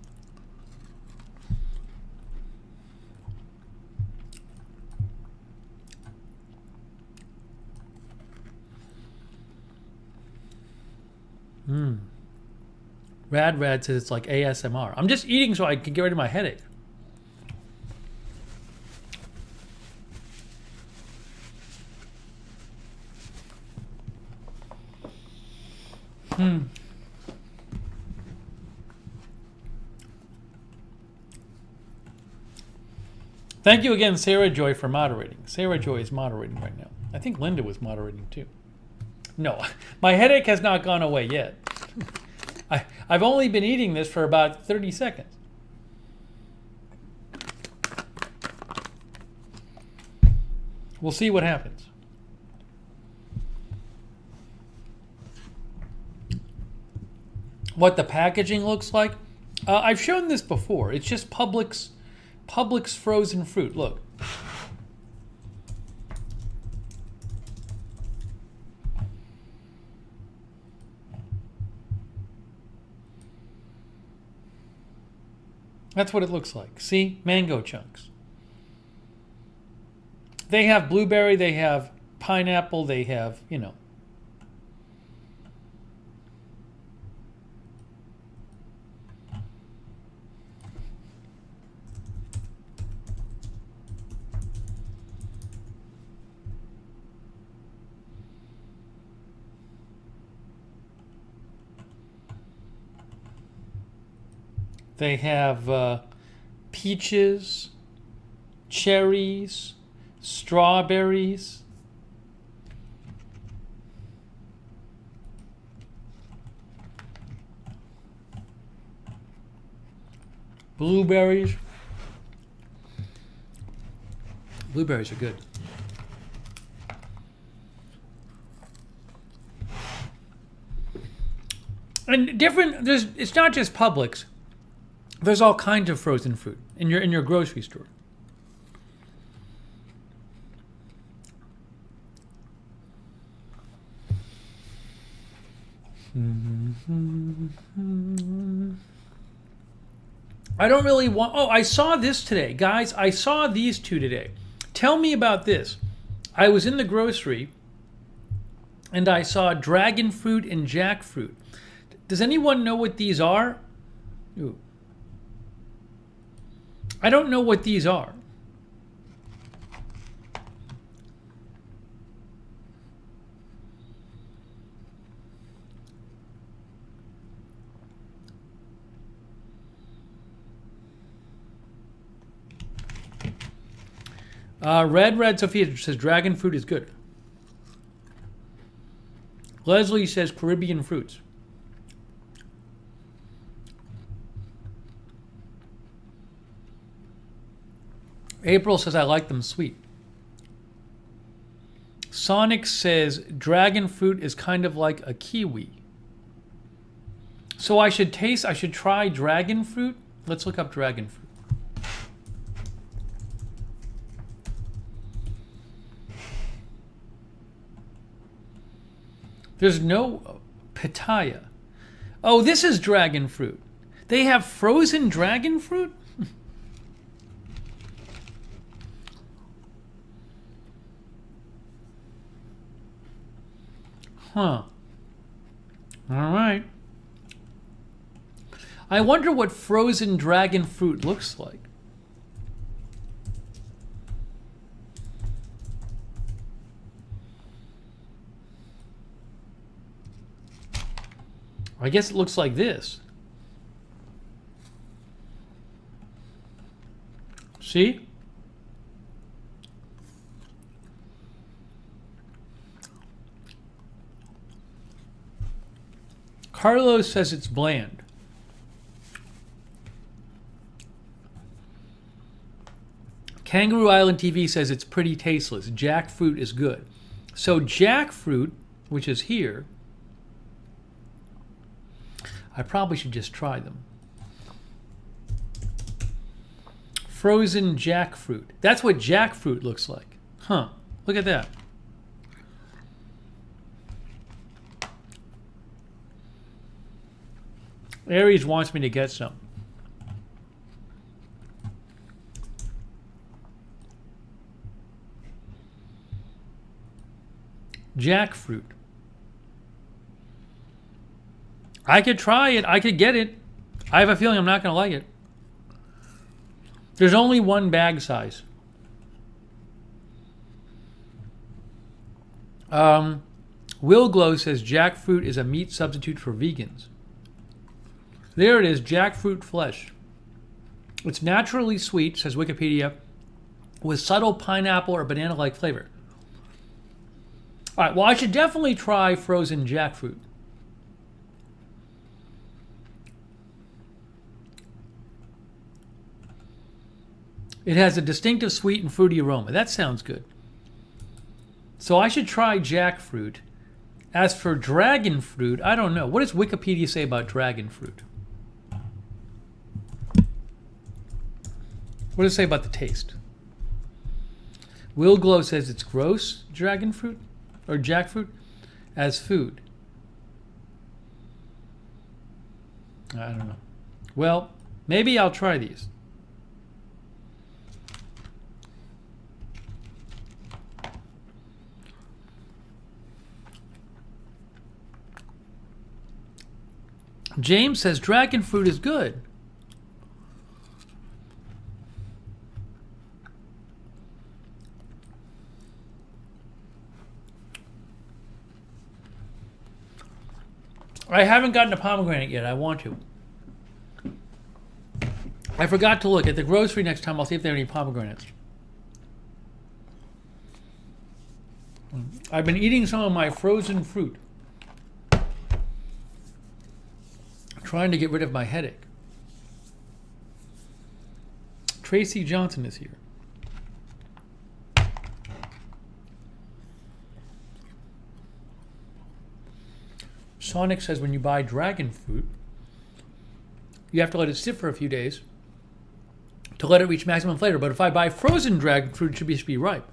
Speaker 1: Rad says it's like ASMR. I'm just eating so I can get rid of my headache. Thank you again, Sarah Joy, for moderating. Sarah Joy is moderating right now. I think Linda was moderating too. No, my headache has not gone away yet. I've only been eating this for about 30 seconds. We'll see what happens. What the packaging looks like? I've shown this before. It's just Publix frozen fruit. Look. That's what it looks like. See? Mango chunks. They have blueberry, they have pineapple, they have, you know. They have peaches, cherries, strawberries. Blueberries. Blueberries are good. And different, it's not just Publix. There's all kinds of frozen fruit in your grocery store. I don't really want... Oh, I saw this today. Guys, I saw these two today. Tell me about this. I was in the grocery and I saw dragon fruit and jackfruit. Does anyone know what these are? Ooh. I don't know what these are. Red Sophia says dragon fruit is good. Leslie says Caribbean fruits. April says I like them sweet. Sonic says dragon fruit is kind of like a kiwi. So I should try dragon fruit? Let's look up dragon fruit. There's no pitaya. Oh, this is dragon fruit. They have frozen dragon fruit? Huh. All right. I wonder what frozen dragon fruit looks like. I guess it looks like this. See? Carlos says it's bland. Kangaroo Island TV says it's pretty tasteless. Jackfruit is good. So jackfruit, which is here, I probably should just try them. Frozen jackfruit. That's what jackfruit looks like. Huh. Look at that. Aries wants me to get some. Jackfruit. I could try it. I could get it. I have a feeling I'm not going to like it. There's only one bag size. Will Glow says jackfruit is a meat substitute for vegans. There it is, jackfruit flesh. It's naturally sweet, says Wikipedia, with subtle pineapple or banana-like flavor. All right, well, I should definitely try frozen jackfruit. It has a distinctive sweet and fruity aroma. That sounds good. So I should try jackfruit. As for dragon fruit, I don't know. What does Wikipedia say about dragon fruit? What does it say about the taste? Will Glow says it's gross, dragon fruit, or jackfruit, as food. I don't know. Well, maybe I'll try these. James says dragon fruit is good. I haven't gotten a pomegranate yet. I want to. I forgot to look at the grocery next time. I'll see if there are any pomegranates. I've been eating some of my frozen fruit, trying to get rid of my headache. Tracy Johnson is here. Sonic says when you buy dragon fruit, you have to let it sit for a few days to let it reach maximum flavor. But if I buy frozen dragon fruit, it should be ripe.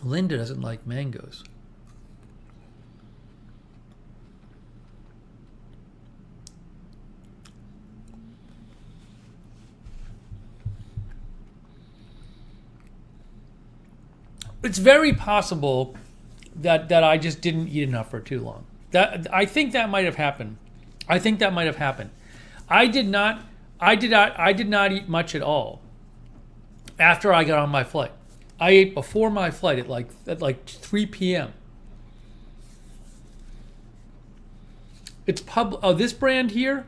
Speaker 1: Linda doesn't like mangoes. It's very possible that I just didn't eat enough for too long. I think that might have happened. I did not eat much at all after I got on my flight. I ate before my flight at like 3 p.m. It's this brand here,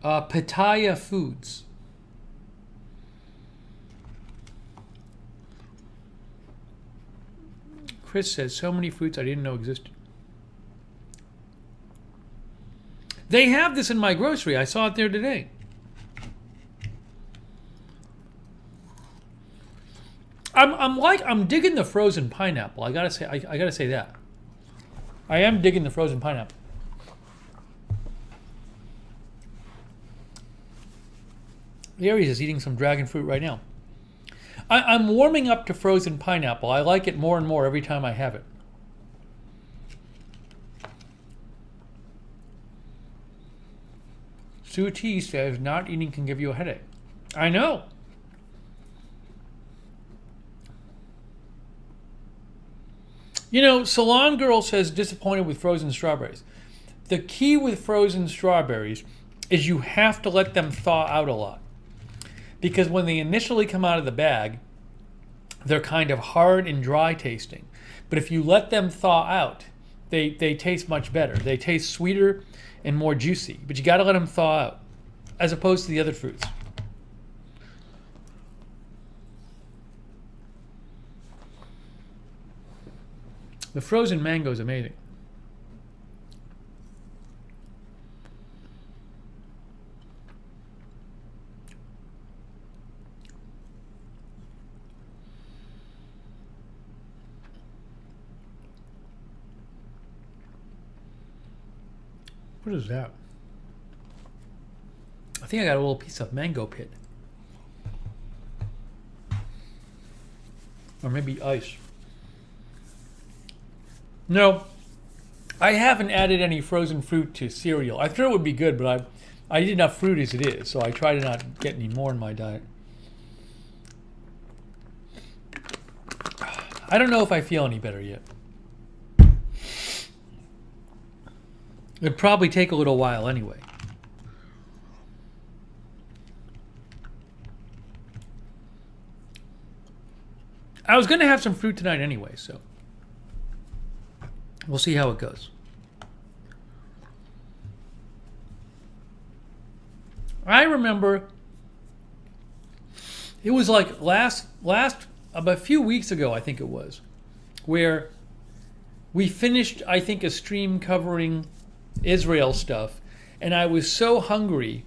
Speaker 1: Pattaya Foods. Chris says, so many fruits I didn't know existed. They have this in my grocery. I saw it there today. I'm digging the frozen pineapple. I gotta say that. I am digging the frozen pineapple. Aries is eating some dragon fruit right now. I'm warming up to frozen pineapple. I like it more and more every time I have it. Sue T says not eating can give you a headache. I know. You know, Salon Girl says disappointed with frozen strawberries. The key with frozen strawberries is you have to let them thaw out a lot. Because when they initially come out of the bag, they're kind of hard and dry tasting. But if you let them thaw out, they taste much better. They taste sweeter and more juicy. But you got to let them thaw out, as opposed to the other fruits. The frozen mango is amazing. What is that? I think I got a little piece of mango pit. Or maybe ice. No, I haven't added any frozen fruit to cereal. I thought it would be good, but I eat enough fruit as it is, so I try to not get any more in my diet. I don't know if I feel any better yet. It'd probably take a little while anyway. I was going to have some fruit tonight anyway, so we'll see how it goes. I remember it was like about a few weeks ago, I think it was, where we finished, I think, a stream covering Israel stuff, and I was so hungry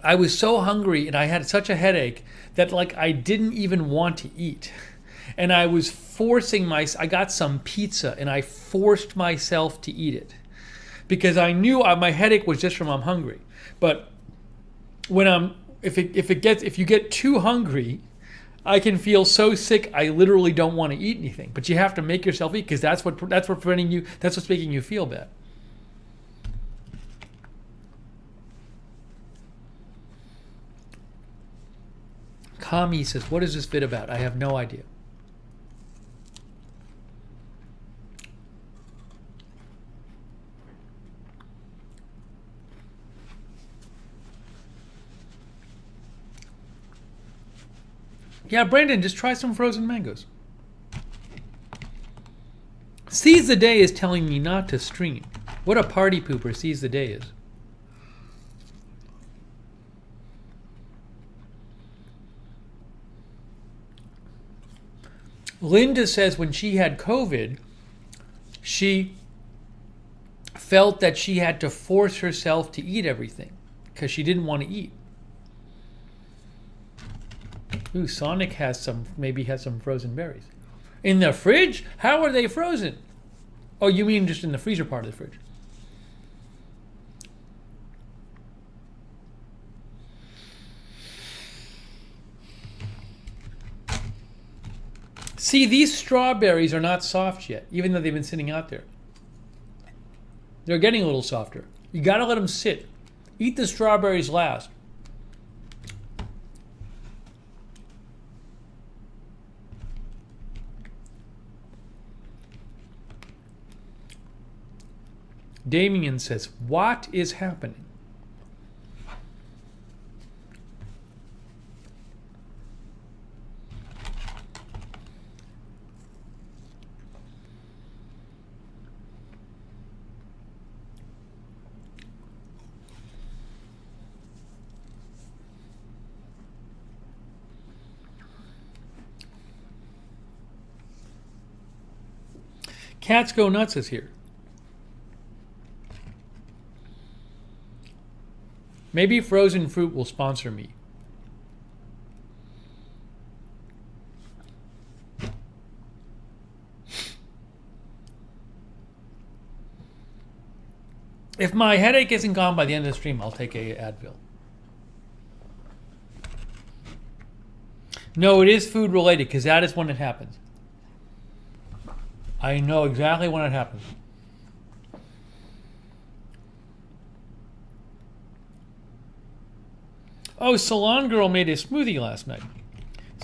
Speaker 1: and I had such a headache that like I didn't even want to eat. And I was I got some pizza and I forced myself to eat it because I knew my headache was just from I'm hungry. But when if you get too hungry, I can feel so sick I literally don't want to eat anything. But you have to make yourself eat because that's what's making you feel bad. Kami says, what is this vid about? I have no idea. Yeah, Brandon, just try some frozen mangoes. Seize the Day is telling me not to stream. What a party pooper Seize the Day is. Linda says when she had COVID, She felt that she had to force herself to eat everything because she didn't want to eat. Ooh, Sonic maybe has some frozen berries. In the fridge? How are they frozen? Oh, you mean just in the freezer part of the fridge? See, these strawberries are not soft yet, even though they've been sitting out there. They're getting a little softer. You gotta let them sit. Eat the strawberries last. Damien says, what is happening? Cats Go Nuts is here. Maybe frozen fruit will sponsor me. If my headache isn't gone by the end of the stream, I'll take a Advil. No, it is food related because that is when it happens. I know exactly when it happens. Oh, Salon Girl made a smoothie last night.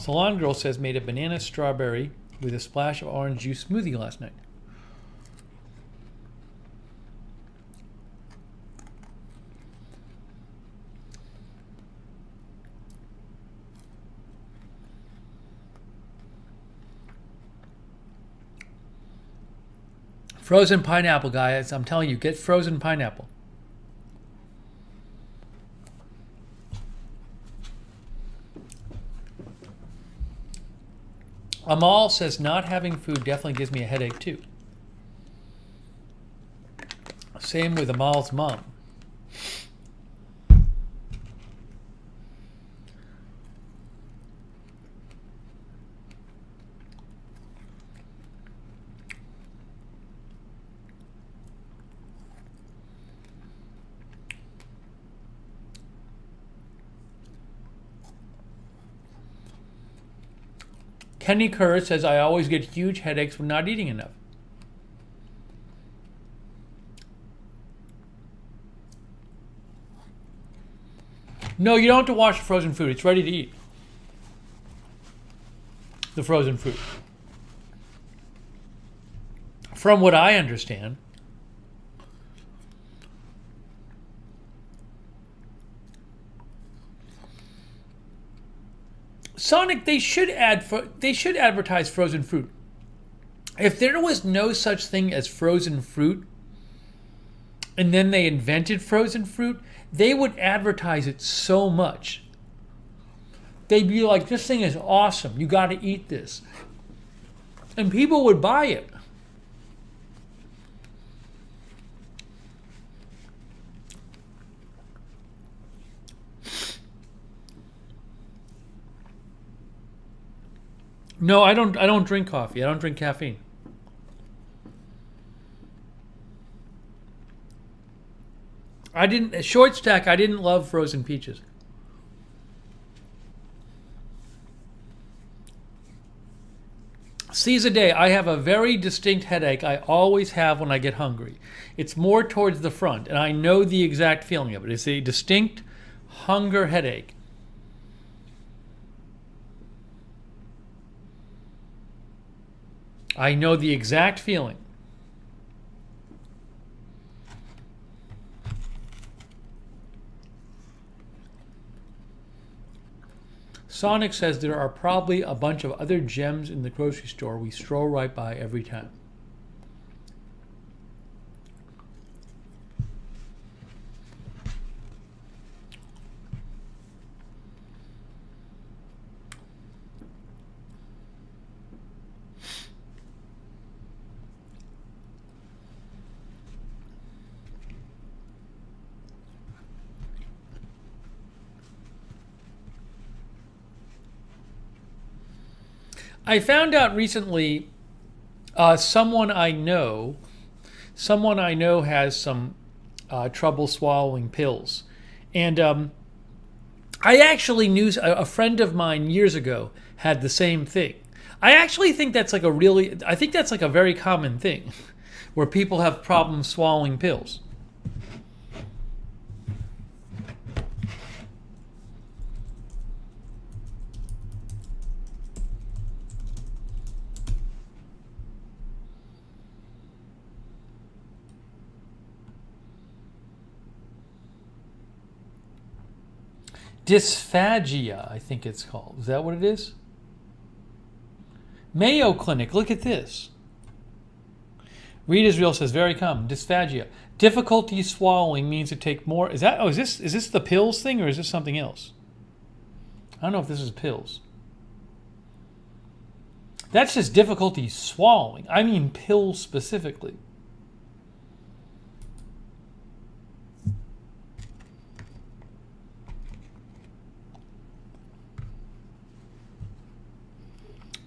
Speaker 1: Salon Girl says made a banana strawberry with a splash of orange juice smoothie last night. Frozen pineapple, guys. I'm telling you, get frozen pineapple. Amal says not having food definitely gives me a headache too. Same with Amal's mom. Kenny Kerr says, I always get huge headaches from not eating enough. No, you don't have to wash the frozen food. It's ready to eat. The frozen fruit. From what I understand, Sonic, they should advertise frozen fruit. If there was no such thing as frozen fruit, and then they invented frozen fruit, they would advertise it so much. They'd be like, this thing is awesome. You got to eat this. And people would buy it. No, I don't drink coffee. I don't drink caffeine. Short stack, I didn't love frozen peaches. Seize a day, I have a very distinct headache I always have when I get hungry. It's more towards the front, and I know the exact feeling of it. It's a distinct hunger headache. I know the exact feeling. Sonic says there are probably a bunch of other gems in the grocery store we stroll right by every time. I found out recently, someone I know has some trouble swallowing pills, and I actually knew a friend of mine years ago had the same thing. I actually think that's like I think that's like a very common thing, where people have problems swallowing pills. Dysphagia, I think it's called. Is that what it is? Mayo Clinic, look at this. Read Israel says, very common. Dysphagia. Difficulty swallowing means to take more. Is this the pills thing, or is this something else? I don't know if this is pills. That's just difficulty swallowing. I mean pills specifically.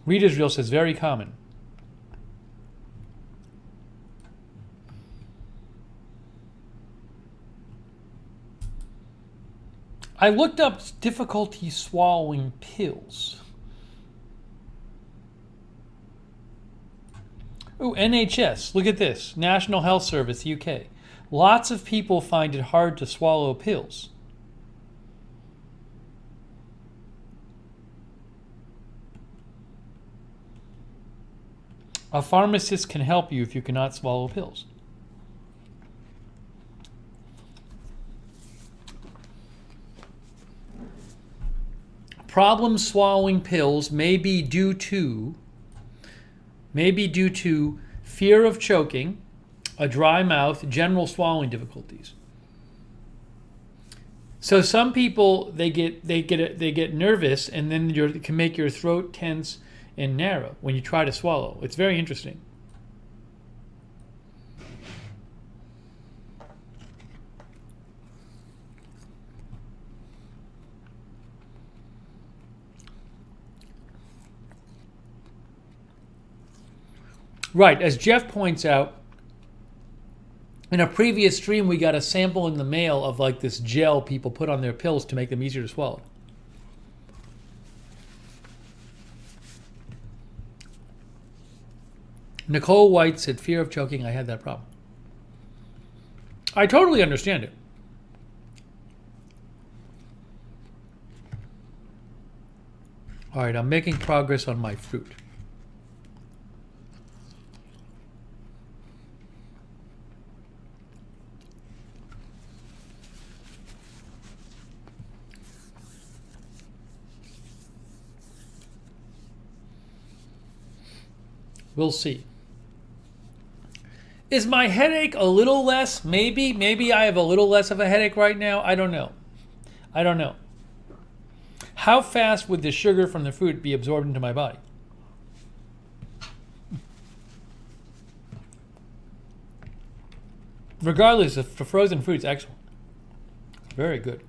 Speaker 1: Read Israel says, very common. I looked up difficulty swallowing pills. Ooh, NHS. Look at this. National Health Service, UK. Lots of people find it hard to swallow pills. A pharmacist can help you if you cannot swallow pills. Problems swallowing pills may be due to fear of choking, a dry mouth, general swallowing difficulties. So some people they get nervous, and then it can make your throat tense and narrow when you try to swallow. It's very interesting. Right, as Jeff points out, in a previous stream we got a sample in the mail of like this gel people put on their pills to make them easier to swallow. Nicole White said, fear of choking, I had that problem. I totally understand it. All right, I'm making progress on my fruit. We'll see. Is my headache a little less? Maybe I have a little less of a headache right now. I don't know. How fast would the sugar from the fruit be absorbed into my body? Regardless, the frozen fruit's excellent. Very good.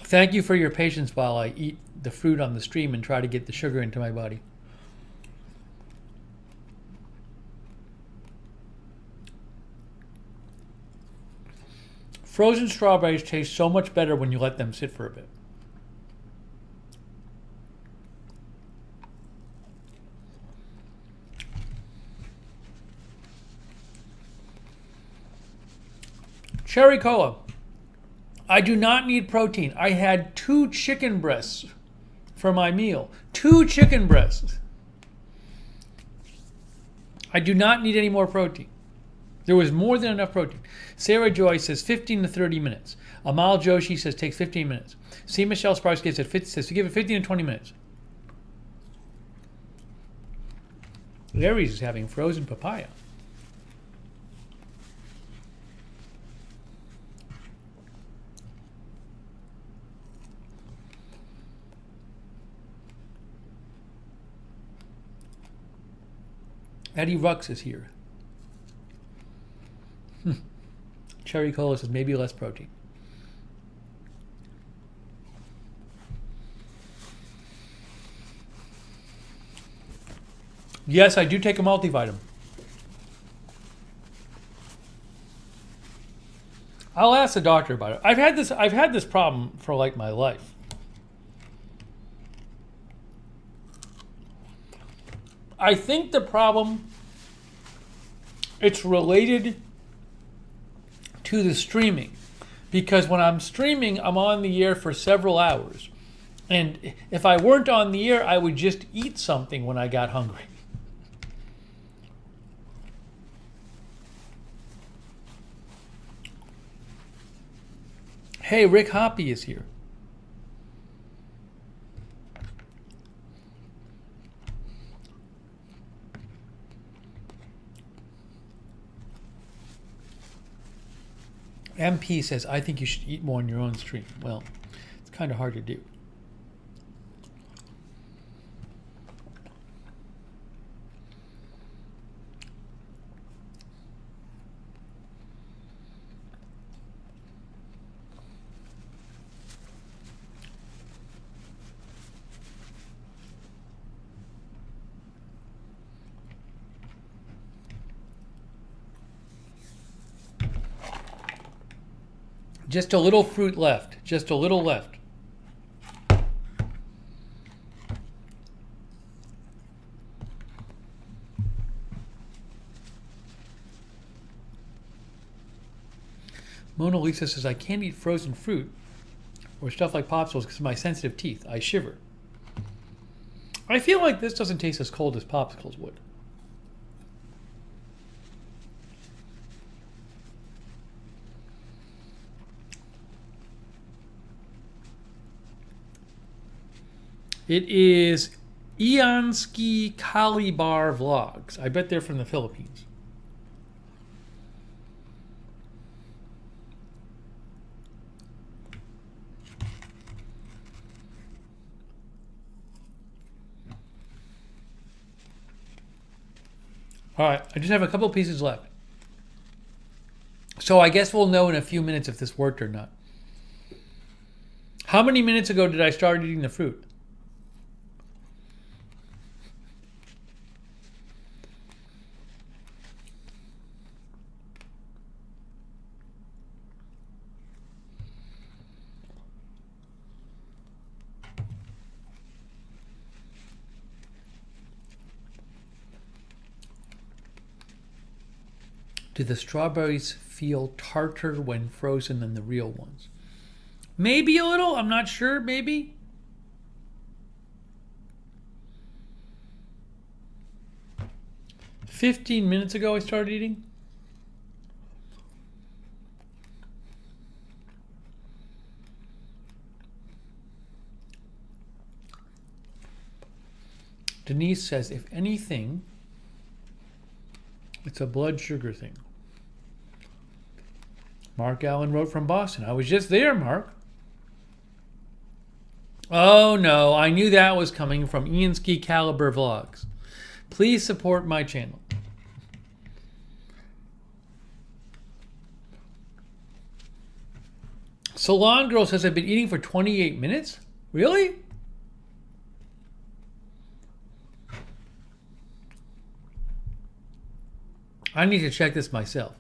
Speaker 1: Thank you for your patience while I eat the fruit on the stream and try to get the sugar into my body. Frozen strawberries taste so much better when you let them sit for a bit. Cherry cola. I do not need protein. I had 2 chicken breasts for my meal. 2 chicken breasts. I do not need any more protein. There was more than enough protein. Sarah Joy says 15 to 30 minutes. Amal Joshi says takes 15 minutes. C. Michelle Sparsky says to give it 15 to 20 minutes. Larry's is having frozen papaya. Eddie Rux is here. Cherry Cola says maybe less protein. Yes, I do take a multivitamin. I'll ask the doctor about it. I've had this problem for like my life. I think the problem, it's related to the streaming, because when I'm streaming, I'm on the air for several hours, and if I weren't on the air, I would just eat something when I got hungry. Hey, Rick Hoppy is here. MP says, I think you should eat more on your own stream. Well, it's kind of hard to do. Just a little fruit left. Just a little left. Mona Lisa says, I can't eat frozen fruit or stuff like popsicles because of my sensitive teeth. I shiver. I feel like this doesn't taste as cold as popsicles would. It is Ianski Kalibar Vlogs. I bet they're from the Philippines. All right, I just have a couple pieces left. So I guess we'll know in a few minutes if this worked or not. How many minutes ago did I start eating the fruit? Do the strawberries feel tartar when frozen than the real ones? Maybe a little. I'm not sure. Maybe. "15 minutes ago I started eating." Denise says, if anything, it's a blood sugar thing. Mark Allen wrote from Boston. I was just there, Mark. Oh no, I knew that was coming from Ian Ski Caliber Vlogs. Please support my channel. Salon Girl says, I've been eating for 28 minutes? Really? I need to check this myself.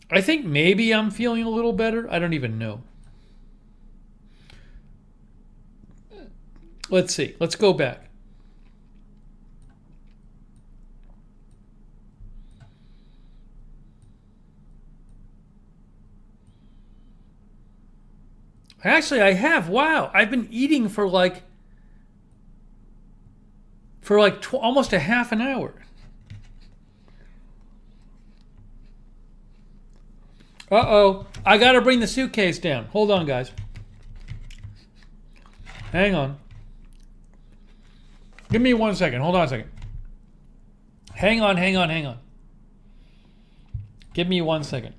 Speaker 1: I think maybe I'm feeling a little better. I don't even know. Let's see. Let's go back. Actually, I have. Wow. I've been eating for almost a half an hour. Uh-oh. I got to bring the suitcase down. Hold on, guys. Hang on. Give me 1 second. Hold on a second. Hang on. Give me 1 second.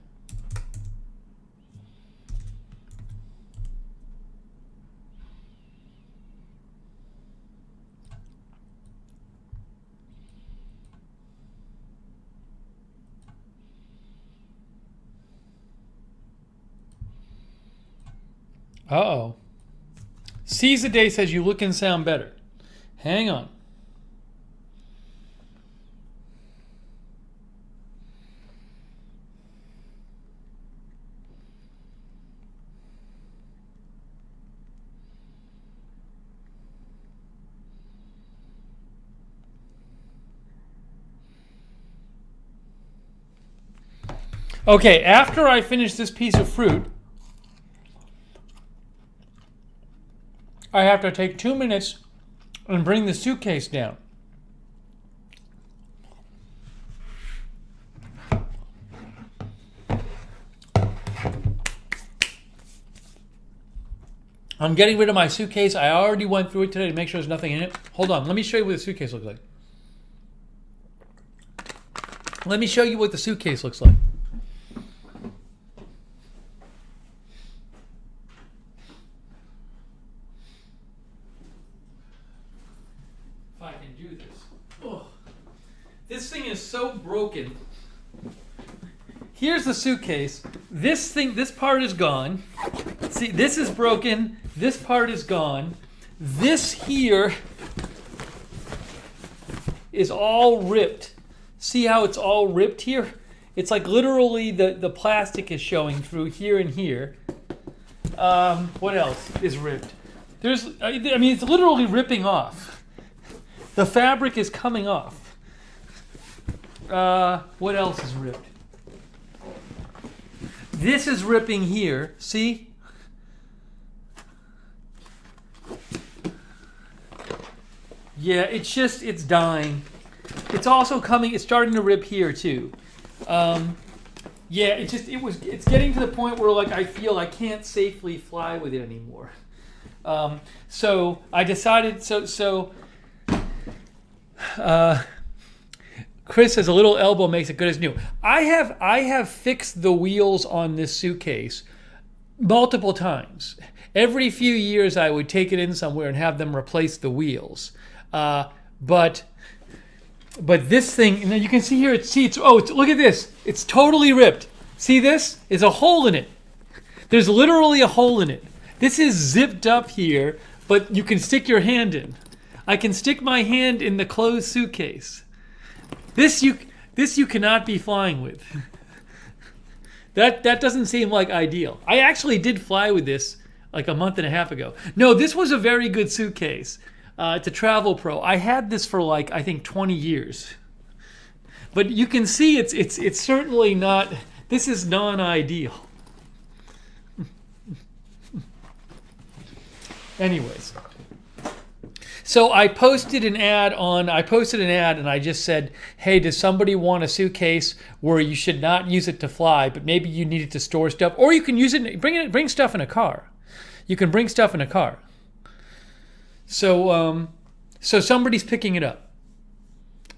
Speaker 1: Uh-oh. Seize the day says you look and sound better. Hang on. Okay, after I finish this piece of fruit, I have to take 2 minutes and bring the suitcase down. I'm getting rid of my suitcase. I already went through it today to make sure there's nothing in it. Hold on, let me show you what the suitcase looks like. Let me show you what the suitcase looks like. If I can do this. Oh, this thing is so broken. Here's the suitcase. This part is gone. See, this is broken. This part is gone. This here is all ripped. See how it's all ripped here? It's like literally the plastic is showing through here and here. What else is ripped? I mean, it's literally ripping off. The fabric is coming off. What else is ripped? This is ripping here. See? Yeah, it's dying. It's also coming, it's starting to rip here too. Yeah, it's getting to the point where like I feel I can't safely fly with it anymore. So I decided, Chris says a little elbow makes it good as new. I have fixed the wheels on this suitcase multiple times. Every few years I would take it in somewhere and have them replace the wheels. But this thing, and you can see here, look at this. It's totally ripped. See this? There's a hole in it. There's literally a hole in it. This is zipped up here, but you can stick your hand in. I can stick my hand in the closed suitcase. This you cannot be flying with. That doesn't seem like ideal. I actually did fly with this like a month and a half ago. No, this was a very good suitcase. It's a Travel Pro. I had this for like I think 20 years. But you can see it's certainly not. This is non-ideal. Anyways. So I posted an ad and I just said, hey, does somebody want a suitcase where you should not use it to fly, but maybe you need it to store stuff, or you can use it, bring stuff in a car. You can bring stuff in a car. So somebody's picking it up.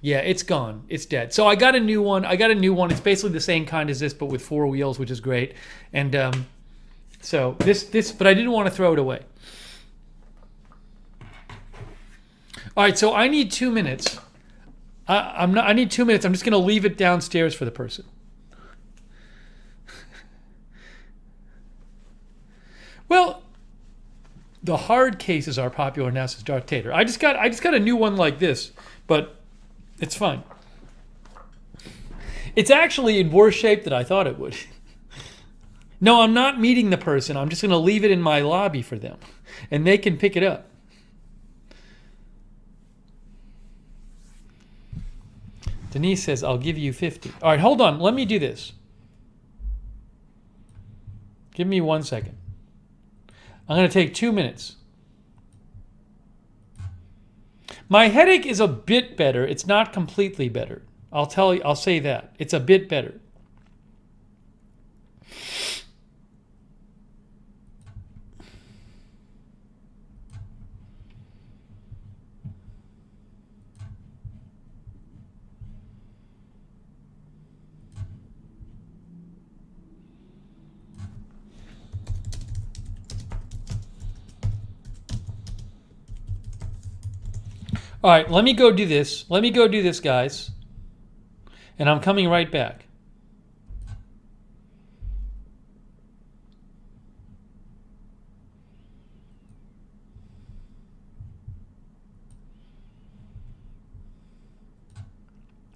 Speaker 1: Yeah, it's gone. It's dead. So I got a new one. It's basically the same kind as this, but with 4 wheels, which is great. And so this, but I didn't want to throw it away. All right, so I need 2 minutes. I need 2 minutes. I'm just going to leave it downstairs for the person. Well, the hard cases are popular now, says Darth Tater. I just got a new one like this, but it's fine. It's actually in worse shape than I thought it would. No, I'm not meeting the person. I'm just going to leave it in my lobby for them, and they can pick it up. Denise says, I'll give you 50. All right, hold on. Let me do this. Give me 1 second. I'm going to take 2 minutes. My headache is a bit better. It's not completely better. I'll say that. It's a bit better. All right, let me go do this. Guys. And I'm coming right back.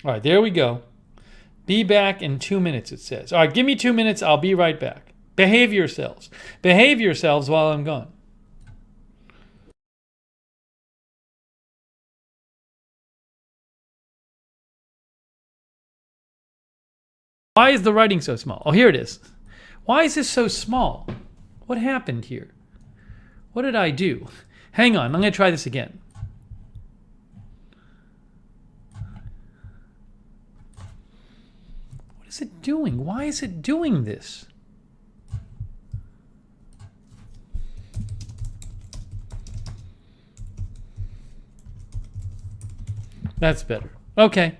Speaker 1: All right, there we go. Be back in 2 minutes, it says. All right, give me 2 minutes. I'll be right back. Behave yourselves. Behave yourselves while I'm gone. Why is the writing so small? Oh, here it is. Why is this so small? What happened here? What did I do? Hang on, I'm going to try this again. What is it doing? Why is it doing this? That's better. Okay.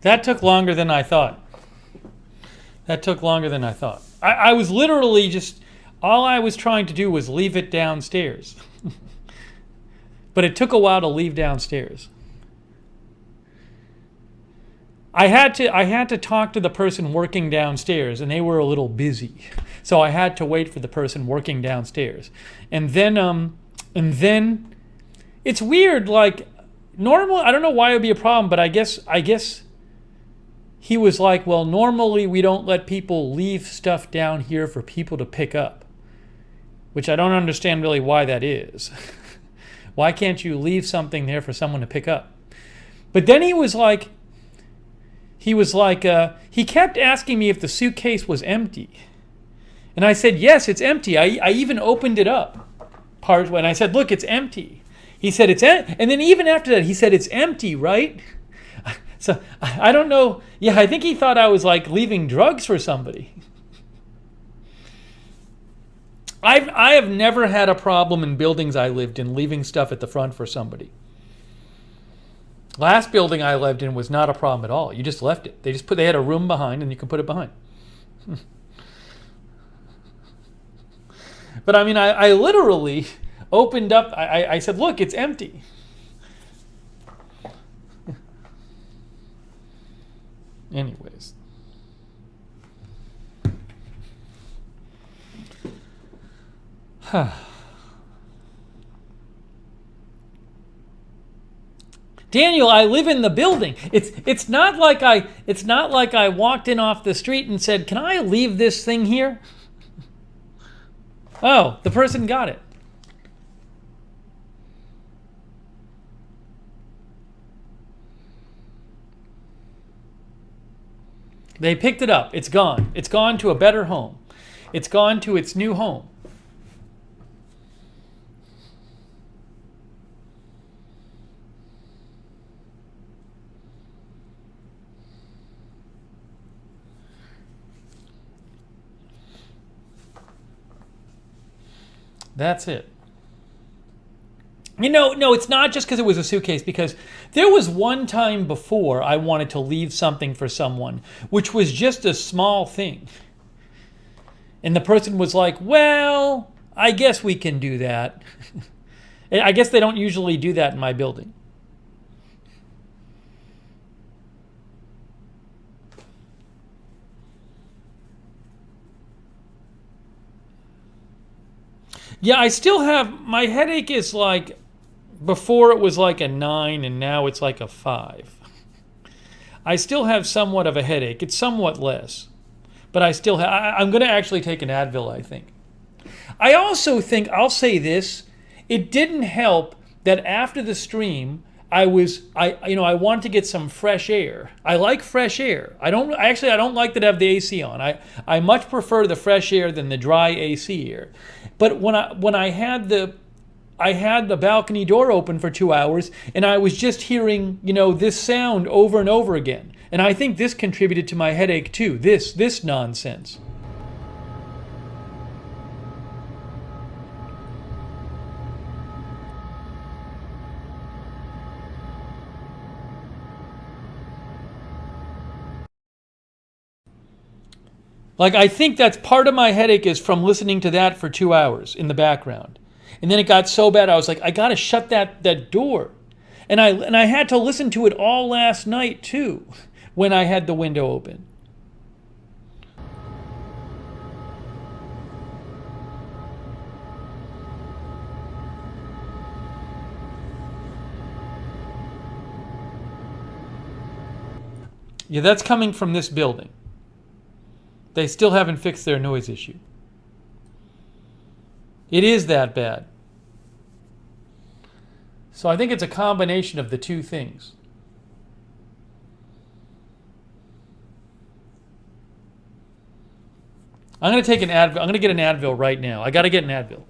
Speaker 1: That took longer than I thought. That took longer than I thought. I was literally just, all I was trying to do was leave it downstairs. But it took a while to leave downstairs. I had to talk to the person working downstairs, and they were a little busy. So I had to wait for the person working downstairs. And then it's weird, like normal, I don't know why it would be a problem, but I guess he was like, well, normally we don't let people leave stuff down here for people to pick up, which I don't understand really why that is. Why can't you leave something there for someone to pick up? But then he kept asking me if the suitcase was empty. And I said, yes, it's empty. I even opened it up part way, and I said, look, it's empty. He said, and then even after that, he said, it's empty, right? So I don't know. Yeah, I think he thought I was like leaving drugs for somebody. I have never had a problem in buildings I lived in leaving stuff at the front for somebody. Last building I lived in was not a problem at all. You just left it. They had a room behind, and you can put it behind. But I mean, I literally opened up. I said, look, it's empty. Anyways. Daniel, I live in the building. It's not like I walked in off the street and said, "Can I leave this thing here?" Oh, the person got it. They picked it up. It's gone. It's gone to a better home. It's gone to its new home. That's it. No, it's not just because it was a suitcase, because there was one time before I wanted to leave something for someone, which was just a small thing. And the person was like, well, I guess we can do that. I guess they don't usually do that in my building. Yeah, I still have, my headache is like, before it was like a 9 and now it's like a 5. I still have somewhat of a headache. It's somewhat less. But I still have, I'm going to actually take an Advil, I think. I also think, I'll say this, it didn't help that after the stream, I wanted to get some fresh air. I like fresh air. I don't like to have the AC on. I much prefer the fresh air than the dry AC air. But when I had the balcony door open for 2 hours, and I was just hearing, this sound over and over again. And I think this contributed to my headache too, this nonsense. Like, I think that's part of my headache is from listening to that for 2 hours in the background. And then it got so bad, I was like, I got to shut that door. And I had to listen to it all last night, too, when I had the window open. Yeah, that's coming from this building. They still haven't fixed their noise issue. It is that bad. So I think it's a combination of the two things. I'm going to take an Advil. I'm going to get an Advil right now. I got to get an Advil.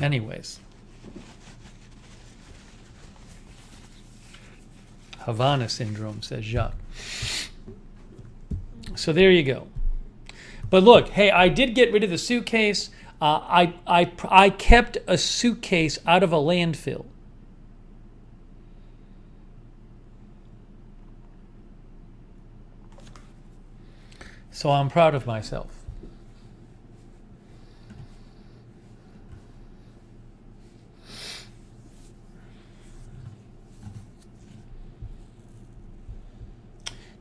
Speaker 1: Anyways. Havana syndrome, says Jacques. So there you go. But look, hey, I did get rid of the suitcase. I kept a suitcase out of a landfill. So I'm proud of myself.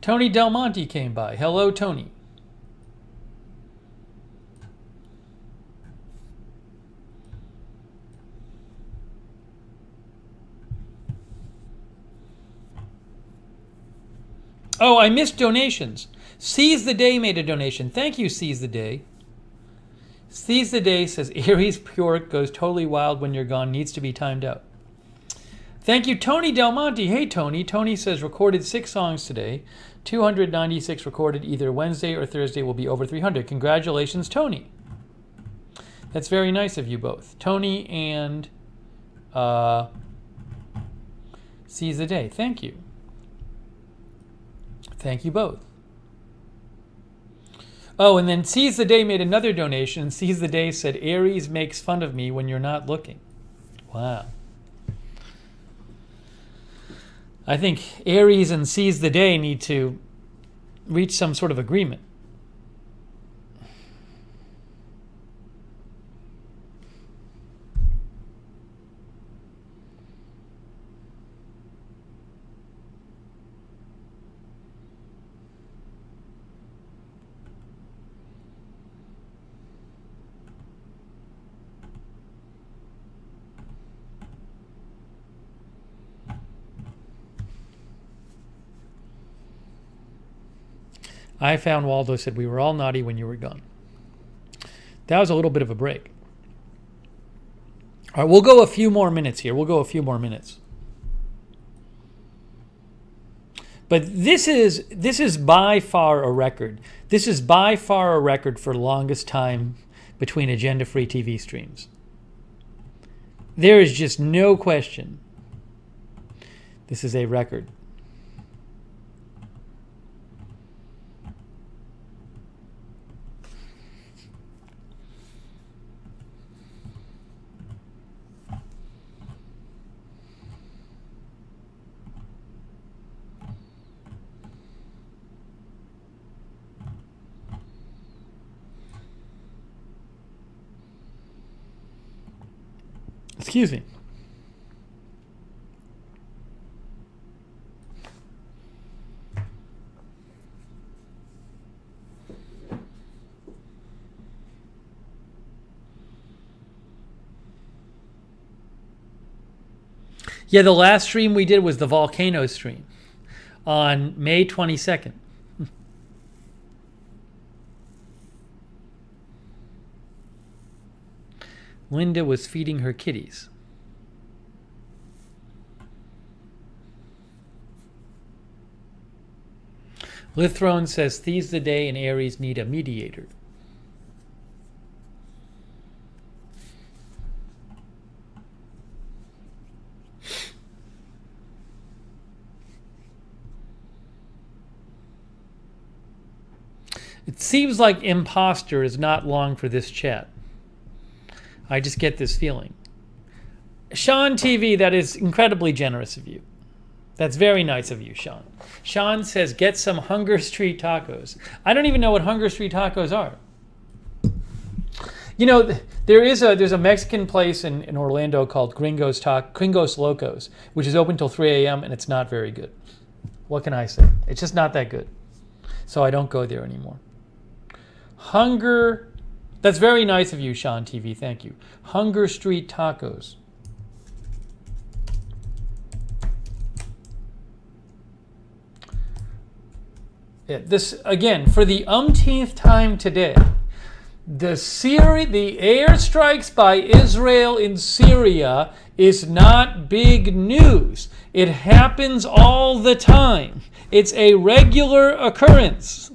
Speaker 1: Tony Del Monte came by. Hello, Tony. Oh, I missed donations. Seize the Day made a donation. Thank you, Seize the Day. Seize the Day says, Aries Pure goes totally wild when you're gone. Needs to be timed out. Thank you, Tony Del Monte. Hey, Tony. Tony says, recorded 6 songs today. 296 recorded either Wednesday or Thursday will be over 300. Congratulations, Tony. That's very nice of you both. Tony and Seize the Day. Thank you. Thank you both. Oh, and then Seize the Day made another donation. Seize the Day said, Aries makes fun of me when you're not looking. Wow. I think Aries and Seize the Day need to reach some sort of agreement. I found Waldo said, we were all naughty when you were gone. That was a little bit of a break. All right, we'll go a few more minutes here. We'll go a few more minutes. But this is by far a record. This is by far a record for longest time between agenda-free TV streams. There is just no question. This is a record. Excuse me. Yeah, the last stream we did was the volcano stream on May 22nd. Linda was feeding her kitties. Lithrone says, Thieves the Day and Aries need a mediator. It seems like imposter is not long for this chat. I just get this feeling. Sean TV, that is incredibly generous of you. That's very nice of you, Sean. Sean says, get some Hunger Street tacos. I don't even know what Hunger Street tacos are. You know, there's a Mexican place in Orlando called Gringos Locos, which is open till 3 a.m. and it's not very good. What can I say? It's just not that good. So I don't go there anymore. That's very nice of you, Sean TV. Thank you. Hunger Street Tacos. Yeah, this, again, for the umpteenth time today, the airstrikes by Israel in Syria is not big news. It happens all the time. It's a regular occurrence.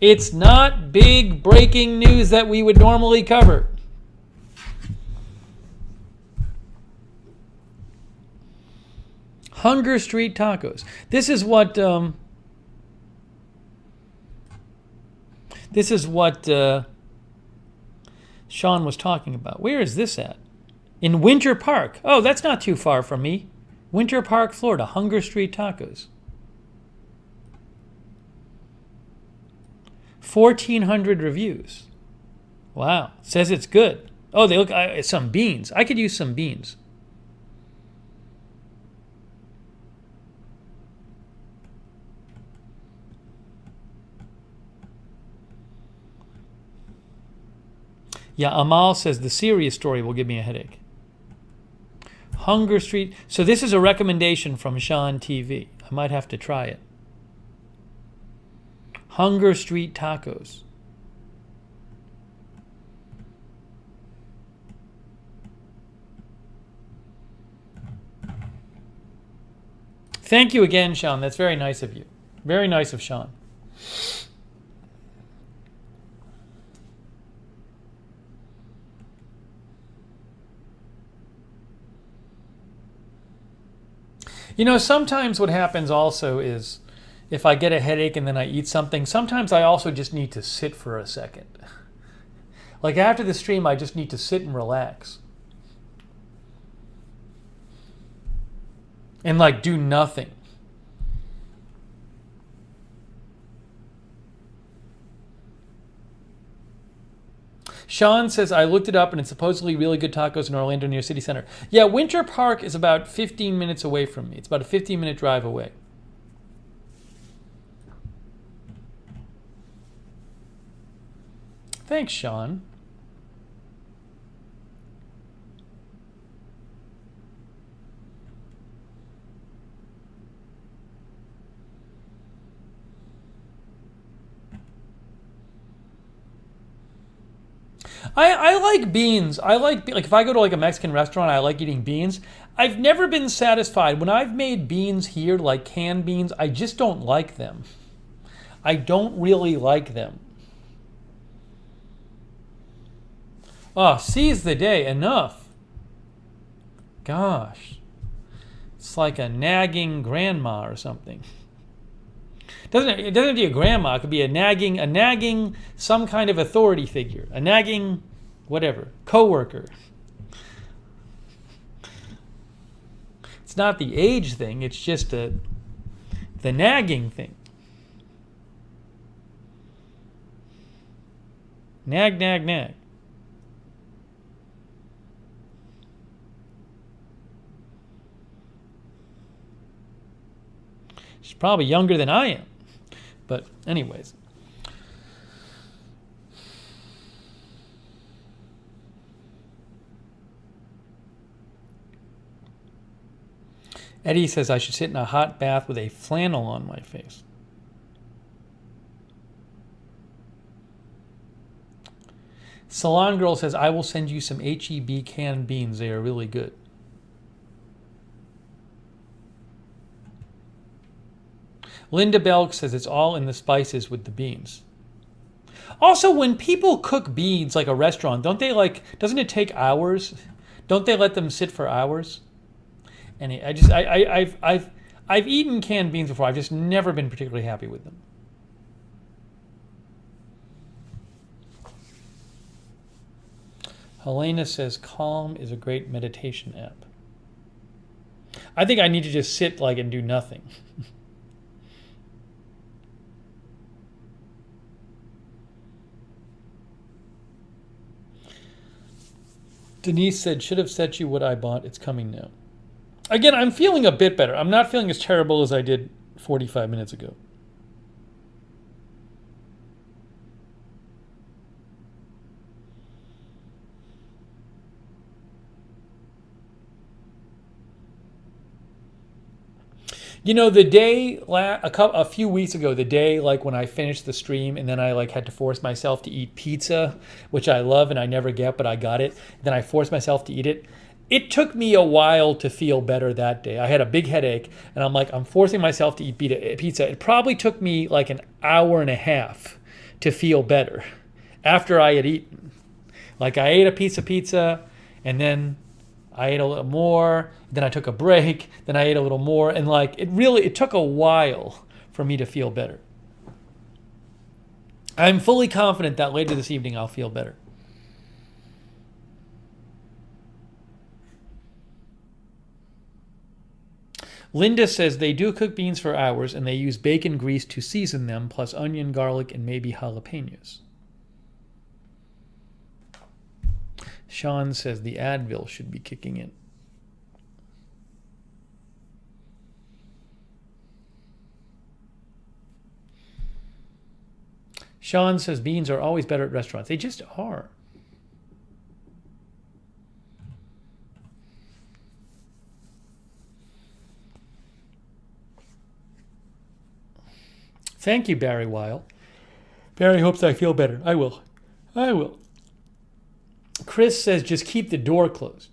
Speaker 1: It's not big breaking news that we would normally cover. Hunger Street Tacos. This is what Sean was talking about. Where is this at? In Winter Park. Oh, that's not too far from me. Winter Park, Florida. Hunger Street Tacos. 1,400 reviews. Wow. Says it's good. Oh, they look some beans. I could use some beans. Yeah, Amal says the serious story will give me a headache. Hunger Street. So this is a recommendation from Sean TV. I might have to try it. Hunger Street Tacos. Thank you again, Sean. That's very nice of you. Very nice of Sean. You know, sometimes what happens also is if I get a headache and then I eat something, sometimes I also just need to sit for a second. Like after the stream, I just need to sit and relax. And like do nothing. Sean says, I looked it up and it's supposedly really good tacos in Orlando near City Center. Yeah, Winter Park is about 15 minutes away from me. It's about a 15-minute drive away. Thanks, Sean. I like beans. I like if I go to like a Mexican restaurant, I like eating beans. I've never been satisfied. When I've made beans here, like canned beans, I just don't like them. I don't really like them. Oh, seize the day. Enough. Gosh. It's like a nagging grandma or something. It doesn't have to be a grandma. It could be a nagging, some kind of authority figure. A nagging, whatever, coworker. It's not the age thing. It's just the nagging thing. Nag, nag, nag. She's probably younger than I am. But anyways. Eddie says I should sit in a hot bath with a flannel on my face. Salon Girl says I will send you some HEB canned beans. They are really good. Linda Belk says it's all in the spices with the beans. Also, when people cook beans like a restaurant, doesn't it take hours? Don't they let them sit for hours? And I've eaten canned beans before. I've just never been particularly happy with them. Helena says Calm is a great meditation app. I think I need to just sit and do nothing. Denise said, should have sent you what I bought. It's coming now. Again, I'm feeling a bit better. I'm not feeling as terrible as I did 45 minutes ago. You know, the day, a few weeks ago, the day when I finished the stream and then I had to force myself to eat pizza, which I love and I never get, but I got it. Then I forced myself to eat it. It took me a while to feel better that day. I had a big headache and I'm forcing myself to eat pizza. It probably took me an hour and a half to feel better after I had eaten. I ate a piece of pizza and then I ate a little more, then I took a break, then I ate a little more, and like it took a while for me to feel better. I'm fully confident that later this evening I'll feel better. Linda says they do cook beans for hours and they use bacon grease to season them, plus onion, garlic, and maybe jalapenos. Sean says the Advil should be kicking in. Sean says beans are always better at restaurants. They just are. Thank you, Barry Weil. Barry hopes I feel better. I will. Chris says just keep the door closed.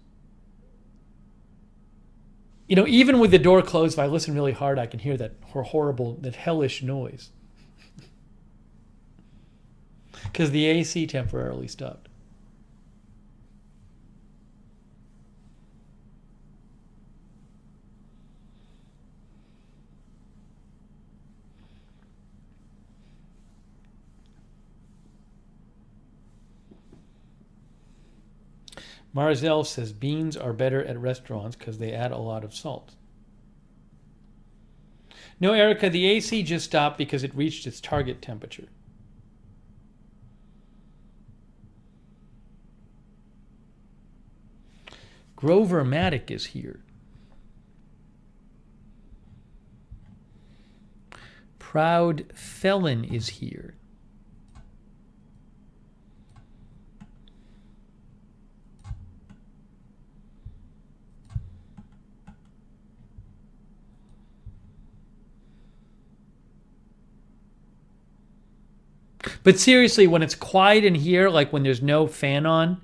Speaker 1: You know, even with the door closed, if I listen really hard, I can hear that horrible, that hellish noise. Because the AC temporarily stopped. Marzel says beans are better at restaurants because they add a lot of salt. No, Erica, the AC just stopped because it reached its target temperature. Grover Matic is here. Proud Felon is here. But seriously, when it's quiet in here, like when there's no fan on,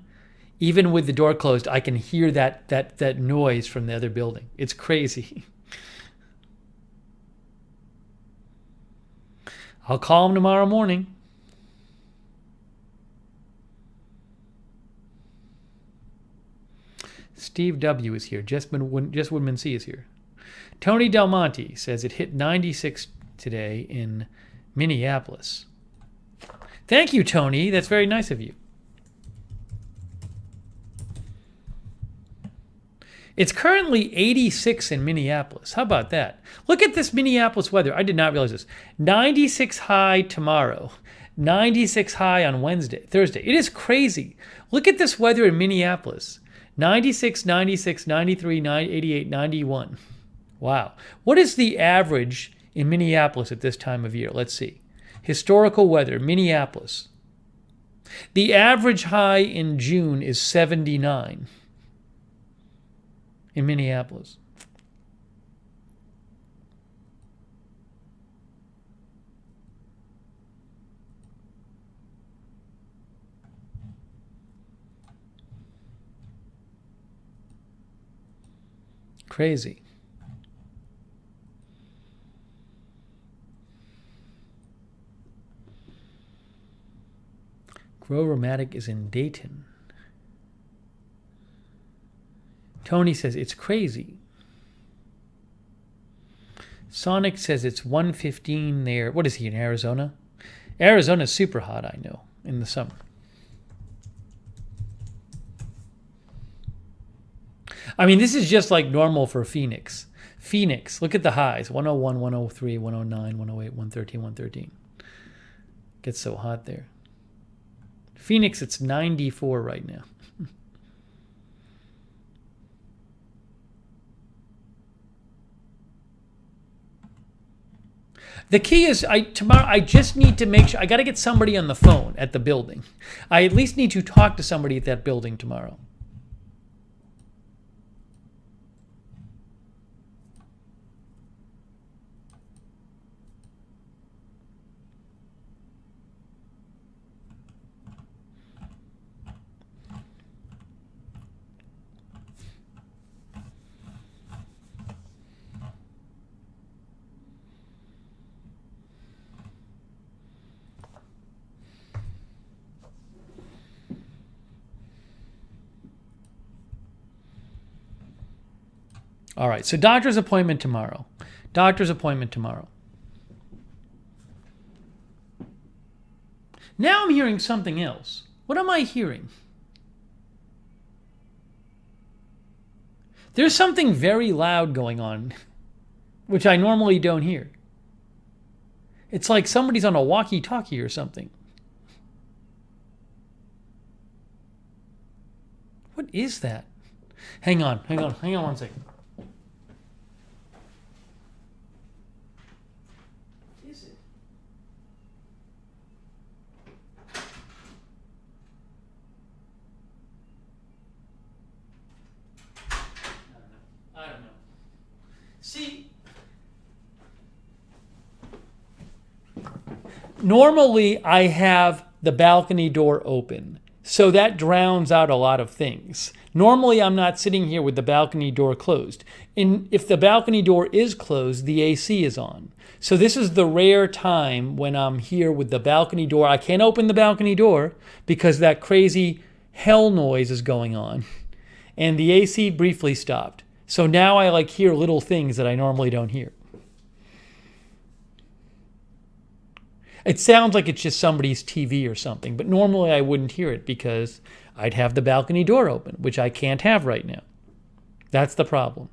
Speaker 1: even with the door closed, I can hear that noise from the other building. It's crazy. I'll call him tomorrow morning. Steve W. is here. Jess Woodman C. is here. Tony Del Monte says it hit 96 today in Minneapolis. Thank you, Tony. That's very nice of you. It's currently 86 in Minneapolis. How about that? Look at this Minneapolis weather. I did not realize this. 96 high tomorrow. 96 high on Thursday. It is crazy. Look at this weather in Minneapolis. 96, 96, 93, 88, 91. Wow. What is the average in Minneapolis at this time of year? Let's see. Historical weather, Minneapolis. The average high in June is 79 in Minneapolis. Crazy. Grover Matic is in Dayton. Tony says it's crazy. Sonic says it's 115 there. What is he, in Arizona? Arizona's super hot, I know, in the summer. I mean, this is just like normal for Phoenix. Phoenix, look at the highs. 101, 103, 109, 108, 113, 113. Gets so hot there. Phoenix, it's 94 right now. The key is tomorrow I just need to make sure I got to get somebody on the phone at the building. I at least need to talk to somebody at that building tomorrow. All right, so doctor's appointment tomorrow. Doctor's appointment tomorrow. Now I'm hearing something else. What am I hearing? There's something very loud going on, which I normally don't hear. It's like somebody's on a walkie-talkie or something. What is that? Hang on one second. What is it? I don't know. See, normally I have the balcony door open, so that drowns out a lot of things. Normally I'm not sitting here with the balcony door closed. If the balcony door is closed, the AC is on. So this is the rare time when I'm here with the balcony door. I can't open the balcony door because that crazy hell noise is going on. And the AC briefly stopped. So now I hear little things that I normally don't hear. It sounds like it's just somebody's TV or something, but normally I wouldn't hear it because I'd have the balcony door open, which I can't have right now. That's the problem.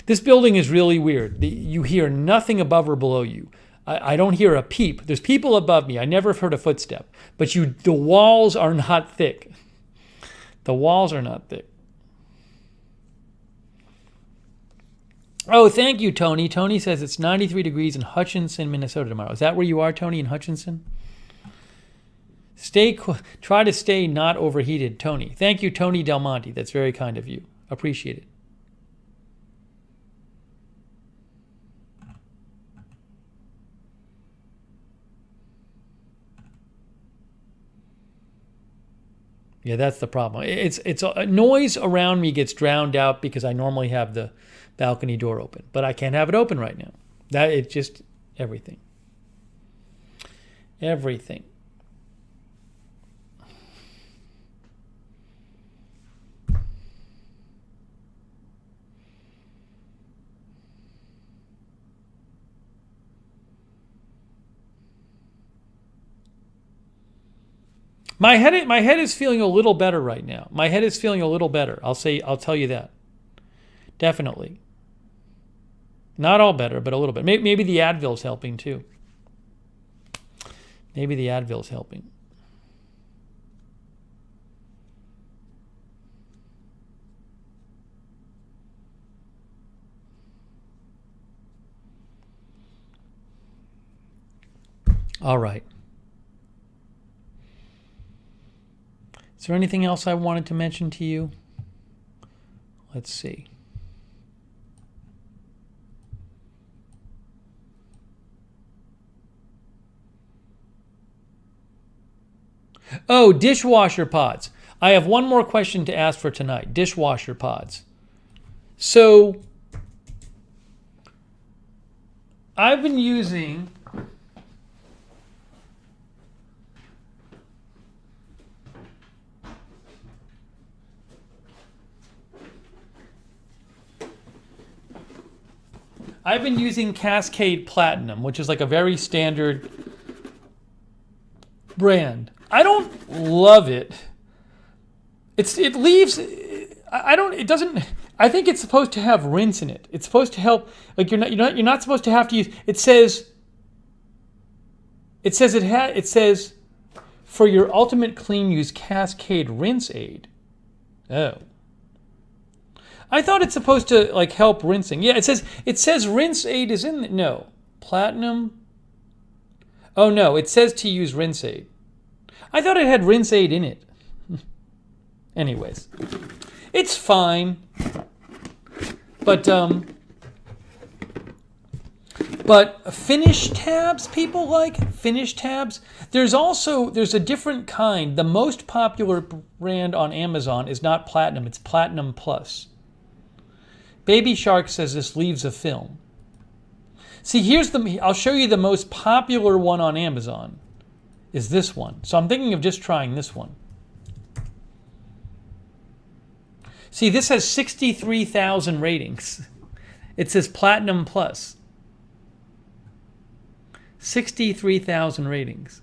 Speaker 1: This building is really weird. You hear nothing above or below you. I don't hear a peep. There's people above me. I never have heard a footstep. But the walls are not thick. The walls are not thick. Oh, thank you, Tony. Tony says it's 93 degrees in Hutchinson, Minnesota tomorrow. Is that where you are, Tony, in Hutchinson? Try to stay not overheated, Tony. Thank you, Tony Del Monte. That's very kind of you. Appreciate it. Yeah, that's the problem. It's a noise around me gets drowned out because I normally have the balcony door open, but I can't have it open right now. It's just everything. Everything. My head is feeling a little better right now. My head is feeling a little better. I'll tell you that. Definitely. Not all better, but a little bit. Maybe the Advil's helping too. Maybe the Advil's helping. All right. Is there anything else I wanted to mention to you? Let's see. Oh, dishwasher pods. I have one more question to ask for tonight. Dishwasher pods. So, I've been using Cascade Platinum, which is like a very standard brand. I don't love it. It leaves. I don't. It doesn't. I think it's supposed to have rinse in it. It's supposed to help. Like you're not supposed to have to use. It says for your ultimate clean, use Cascade Rinse Aid. Oh. I thought it's supposed to help rinsing. Yeah, it says Rinse Aid is in it. No. Platinum. Oh no, it says to use Rinse Aid. I thought it had Rinse Aid in it. Anyways. It's fine. But finish tabs, people like finish tabs. There's a different kind. The most popular brand on Amazon is not Platinum, it's Platinum Plus. Baby Shark says this leaves a film. See, I'll show you the most popular one on Amazon. is this one. So I'm thinking of just trying this one. See, this has 63,000 ratings. It says Platinum Plus. 63,000 ratings.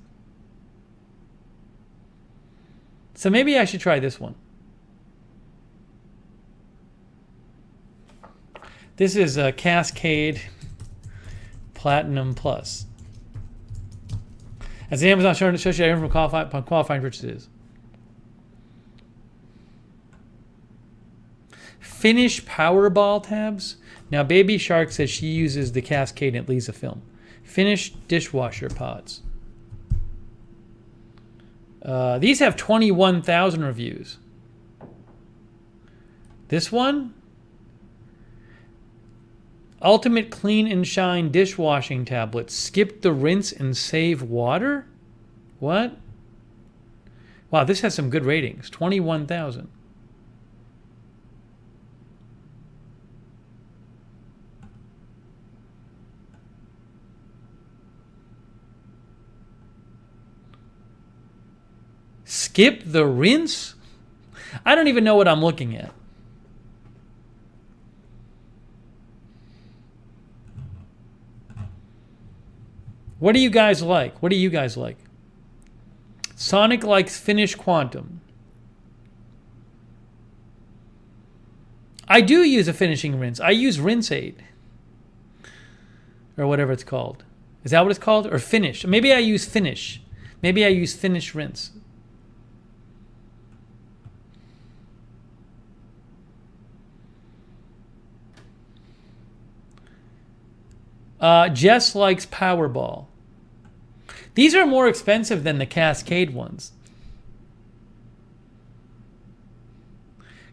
Speaker 1: So maybe I should try this one. This is a Cascade Platinum Plus. As the Amazon shows you everything from qualifying purchases. Finish Powerball tabs. Now, Baby Shark says she uses the Cascade and it leaves a film. Finish dishwasher pods. These have 21,000 reviews. This one? Ultimate Clean and Shine dishwashing tablet. Skip the rinse and save water? What? Wow, this has some good ratings. 21,000. Skip the rinse? I don't even know what I'm looking at. What do you guys like? What do you guys like? Sonic likes Finish Quantum. I do use a finishing rinse. I use Rinse Aid. Or whatever it's called. Is that what it's called? Or Finish. Maybe I use Finish. Maybe I use Finish Rinse. Jess likes Powerball. These are more expensive than the Cascade ones.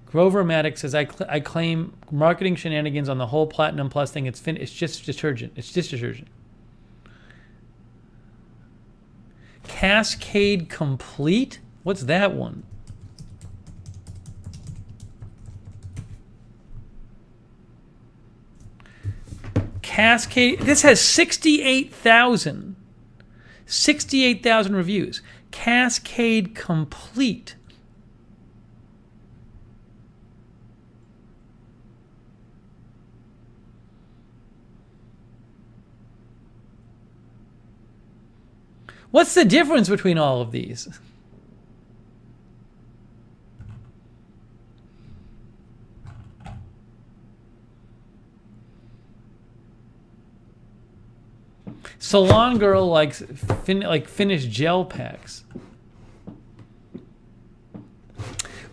Speaker 1: Grover Maddox says, I claim marketing shenanigans on the whole Platinum Plus thing. It's just detergent. It's just detergent. Cascade Complete? What's that one? Cascade. This has 68,000 reviews. Cascade Complete. What's the difference between all of these? Salon Girl likes Finish gel packs.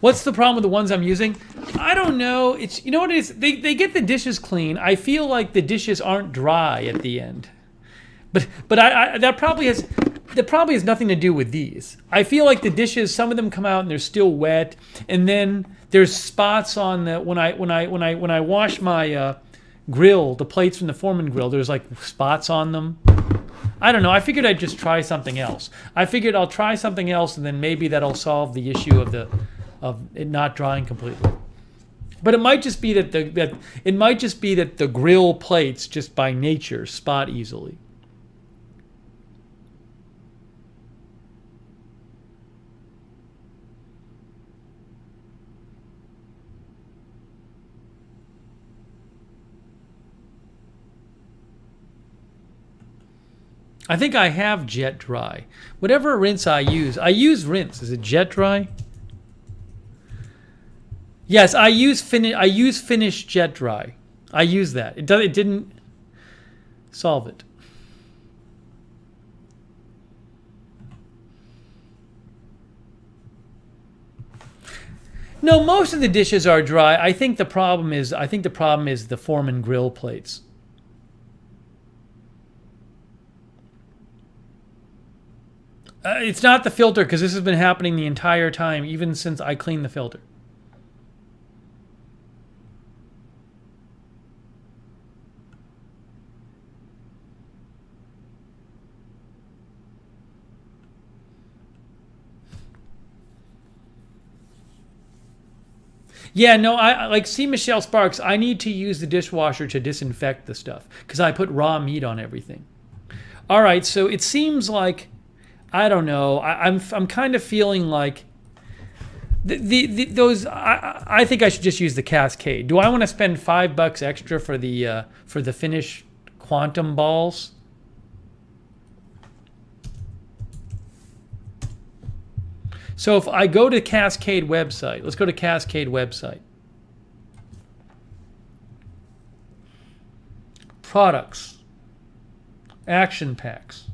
Speaker 1: What's the problem with the ones I'm using? I don't know. It's, you know what it is? They get the dishes clean. I feel like the dishes aren't dry at the end. But that probably has nothing to do with these. I feel like the dishes, some of them come out and they're still wet, and then there's spots on the when I wash my grill, the plates from the Foreman grill, there's like spots on them. I don't know. I figured I'd just try something else. I figured I'll try something else, and then maybe that'll solve the issue of it not drying completely. But it might just be that the grill plates just by nature spot easily. I think I have Jet Dry. Whatever rinse I use rinse. Is it Jet Dry? Yes, I use Finish Jet Dry. I use that. It didn't solve it. No, most of the dishes are dry. I think the problem is the Foreman grill plates. It's not the filter, because this has been happening the entire time, even since I cleaned the filter. Yeah, no, I like, see, Michelle Sparks, I need to use the dishwasher to disinfect the stuff because I put raw meat on everything. All right, so it seems like I don't know. I'm kind of feeling like those. I think I should just use the Cascade. Do I want to spend $5 extra for the Finish quantum balls? So if I go to Cascade website, let's go to Cascade website. Products. Action packs.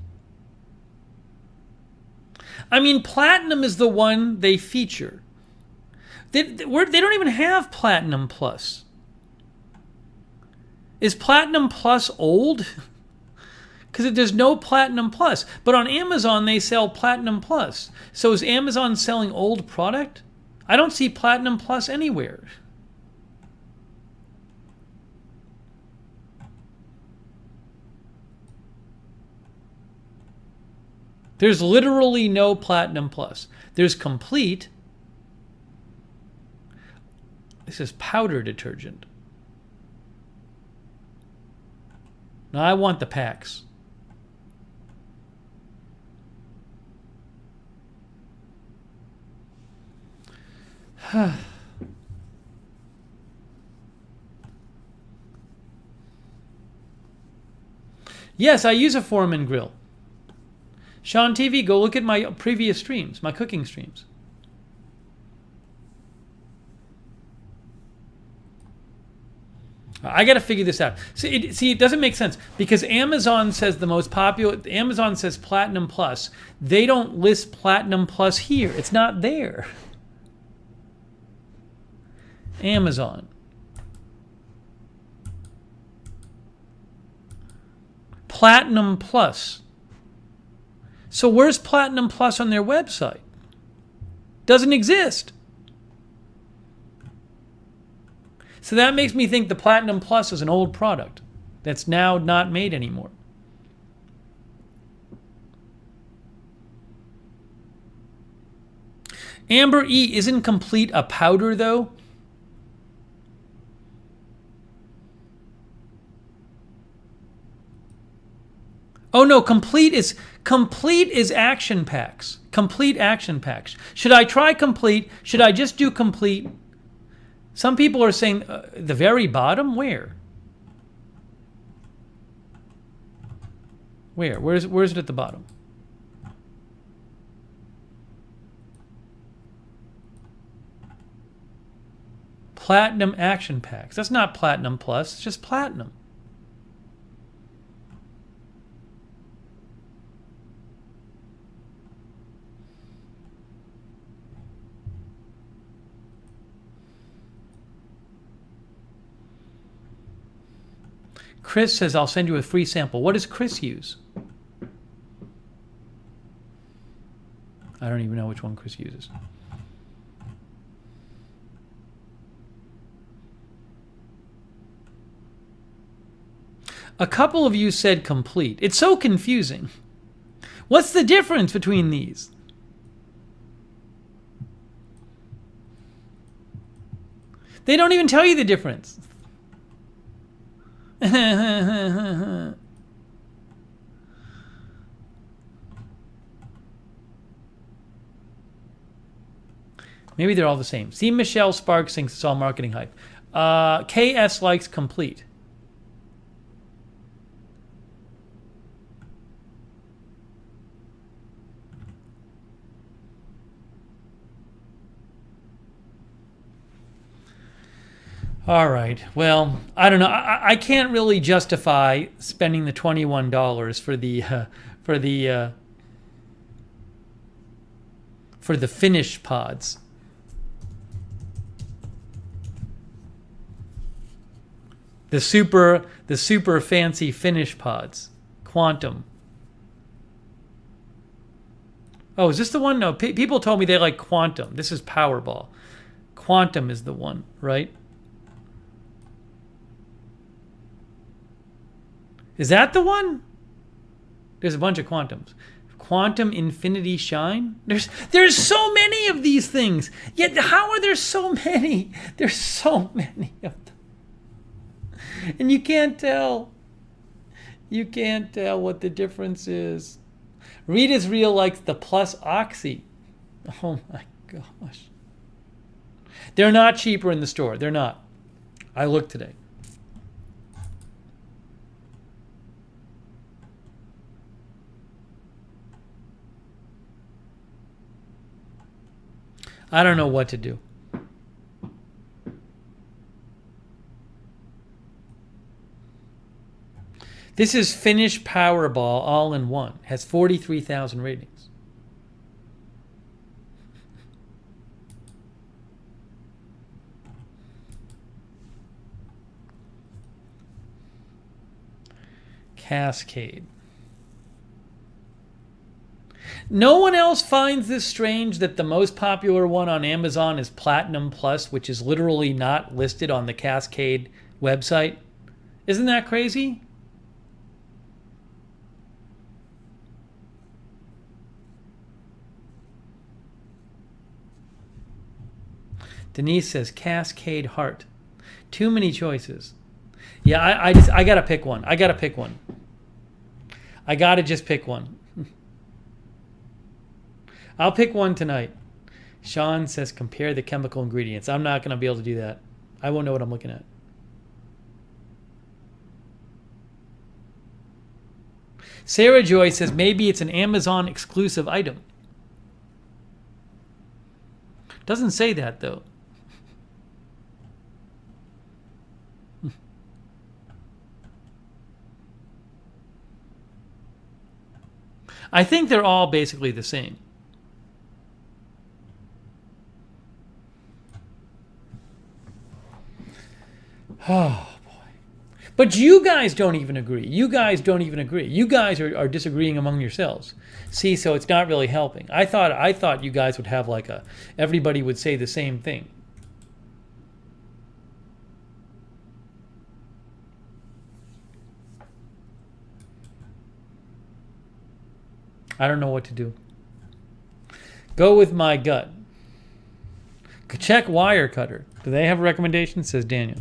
Speaker 1: I mean, Platinum is the one they feature. They don't even have Platinum Plus. Is Platinum Plus old? Because there's no Platinum Plus. But on Amazon, they sell Platinum Plus. So is Amazon selling old product? I don't see Platinum Plus anywhere. There's literally no Platinum Plus. There's Complete. This is powder detergent. Now I want the packs. Yes, I use a Foreman grill. Sean TV, go look at my previous streams, my cooking streams. I got to figure this out. See, it doesn't make sense because Amazon says the most popular. Amazon says Platinum Plus. They don't list Platinum Plus here. It's not there. Amazon. Platinum Plus. So where's Platinum Plus on their website? Doesn't exist. So that makes me think the Platinum Plus is an old product that's now not made anymore. Amber E, isn't Complete a powder though? Oh no, Complete is action packs. Complete action packs. Should I try Complete? Should I just do Complete? Some people are saying the very bottom. Where? Where's it at the bottom? Platinum action packs. That's not Platinum Plus. It's just Platinum. Chris says, I'll send you a free sample. What does Chris use? I don't even know which one Chris uses. A couple of you said Complete. It's so confusing. What's the difference between these? They don't even tell you the difference. Maybe they're all the same. See, Michelle Sparks thinks it's all marketing hype. KS likes Complete. All right. Well, I don't know. I can't really justify spending the $21 for the Finish pods. The super fancy Finish pods. Quantum. Oh, is this the one? No, people told me they like Quantum. This is Powerball. Quantum is the one, right? Is that the one? There's a bunch of Quantums. Quantum Infinity Shine? There's so many of these things. Yet how are there so many? There's so many of them. And you can't tell. You can't tell what the difference is. Read is Real likes the Plus Oxy. Oh my gosh. They're not cheaper in the store. They're not. I looked today. I don't know what to do. This is Finish Powerball all-in-one. Has 43,000 ratings. Cascade. No one else finds this strange that the most popular one on Amazon is Platinum Plus, which is literally not listed on the Cascade website. Isn't that crazy? Denise says Cascade Heart. Too many choices. Yeah, I gotta pick one. I gotta just pick one. I'll pick one tonight. Sean says compare the chemical ingredients. I'm not gonna be able to do that. I won't know what I'm looking at. Sarah Joy says maybe it's an Amazon exclusive item. Doesn't say that though. I think they're all basically the same. Oh, boy. But you guys don't even agree. You guys are disagreeing among yourselves. See, so it's not really helping. I thought you guys would have like everybody would say the same thing. I don't know what to do. Go with my gut. Check Wirecutter. Do they have a recommendation? Says Daniel.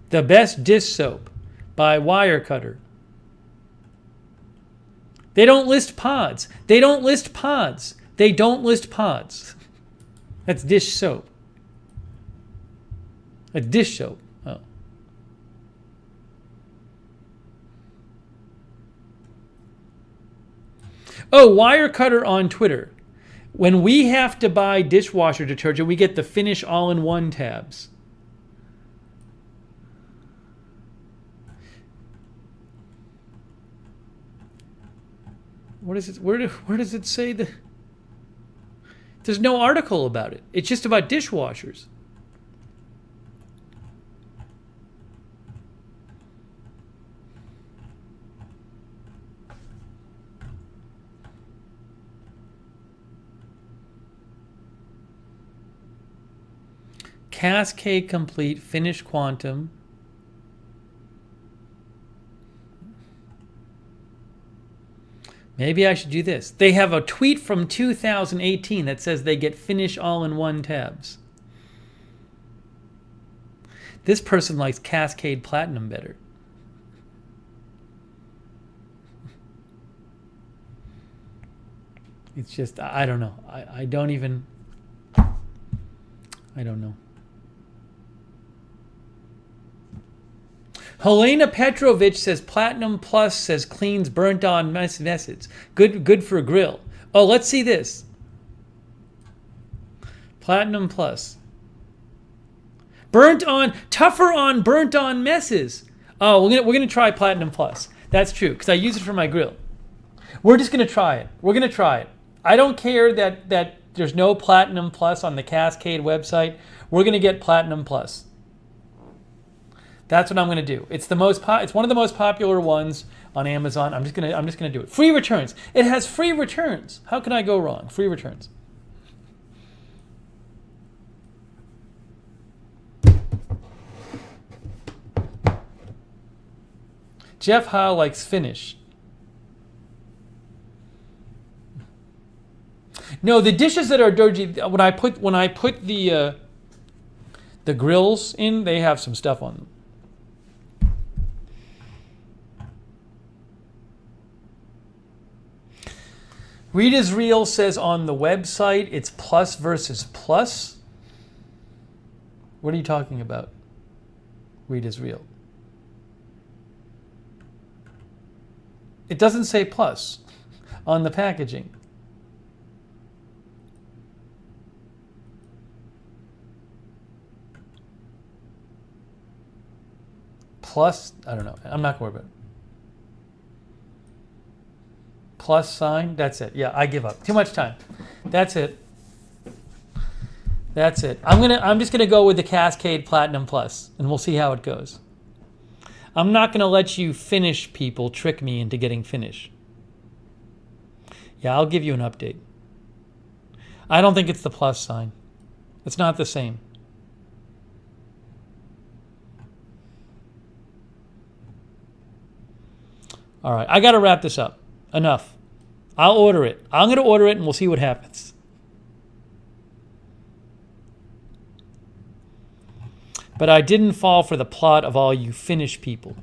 Speaker 1: The Best Dish Soap by Wirecutter. They don't list pods. That's dish soap. A dish soap. Oh, Wirecutter on Twitter. When we have to buy dishwasher detergent, we get the Finish all-in-one tabs. What is it? Where does it say that? There's no article about it. It's just about dishwashers. Cascade Complete Finish Quantum. Maybe I should do this. They have a tweet from 2018 that says they get Finish all-in-one tabs. This person likes Cascade Platinum better. It's just, I don't know. I don't know. Helena Petrovich says Platinum Plus says cleans burnt on messes. Good for a grill. Oh, let's see this. Platinum Plus. Tougher on burnt on messes. Oh, we're gonna try Platinum Plus. That's true, because I use it for my grill. We're just gonna try it. I don't care that there's no Platinum Plus on the Cascade website. We're gonna get Platinum Plus. That's what I'm going to do. It's one of the most popular ones on Amazon. I'm just going to do it. Free returns. It has free returns. How can I go wrong? Free returns. Jeff Howe likes Finish. No, the dishes that are dirty, when I put the grills in, they have some stuff on them. Read is Real says on the website it's plus versus plus. What are you talking about? Read is Real. It doesn't say plus on the packaging. Plus, I don't know. I'm not going to worry about it. Plus sign, that's it. Yeah, I give up. Too much time. That's it. That's it. I'm just gonna go with the Cascade Platinum Plus, and we'll see how it goes. I'm not gonna let you finish people trick me into getting finish. Yeah, I'll give you an update. I don't think it's the plus sign. It's not the same. All right, I got to wrap this up. Enough. I'll order it. I'm going to order it and we'll see what happens. But I didn't fall for the plot of all you Finnish people.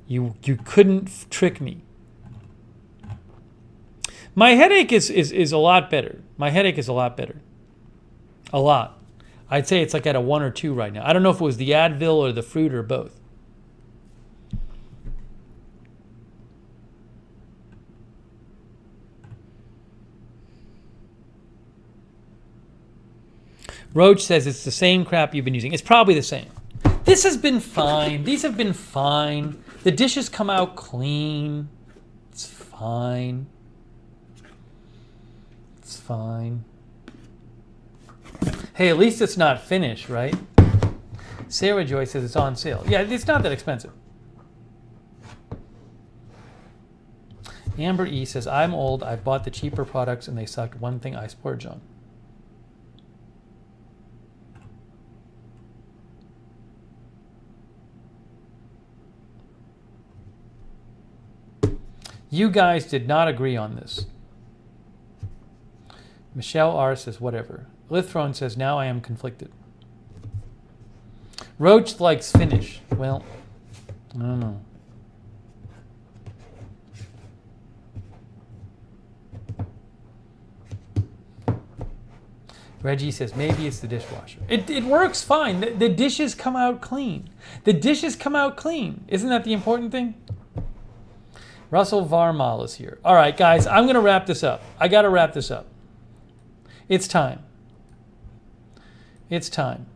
Speaker 1: You couldn't trick me. My headache is a lot better. My headache is a lot better. A lot. I'd say it's like at a 1 or 2 right now. I don't know if it was the Advil or the fruit or both. Roach says it's the same crap you've been using. It's probably the same. This has been fine. These have been fine. The dishes come out clean. It's fine. It's fine. Hey, at least it's not Finnish, right? Sarah Joy says it's on sale. Yeah, it's not that expensive. Amber E says, I'm old. I've bought the cheaper products and they sucked. One thing I splurge on. You guys did not agree on this. Michelle R says, whatever. Lithrone says, now I am conflicted. Roach likes Finnish. Well, I don't know. Reggie says, maybe it's the dishwasher. It works fine. The dishes come out clean. The dishes come out clean. Isn't that the important thing? Russell Varmal is here. All right, guys, I'm going to wrap this up. I got to wrap this up. It's time. It's time.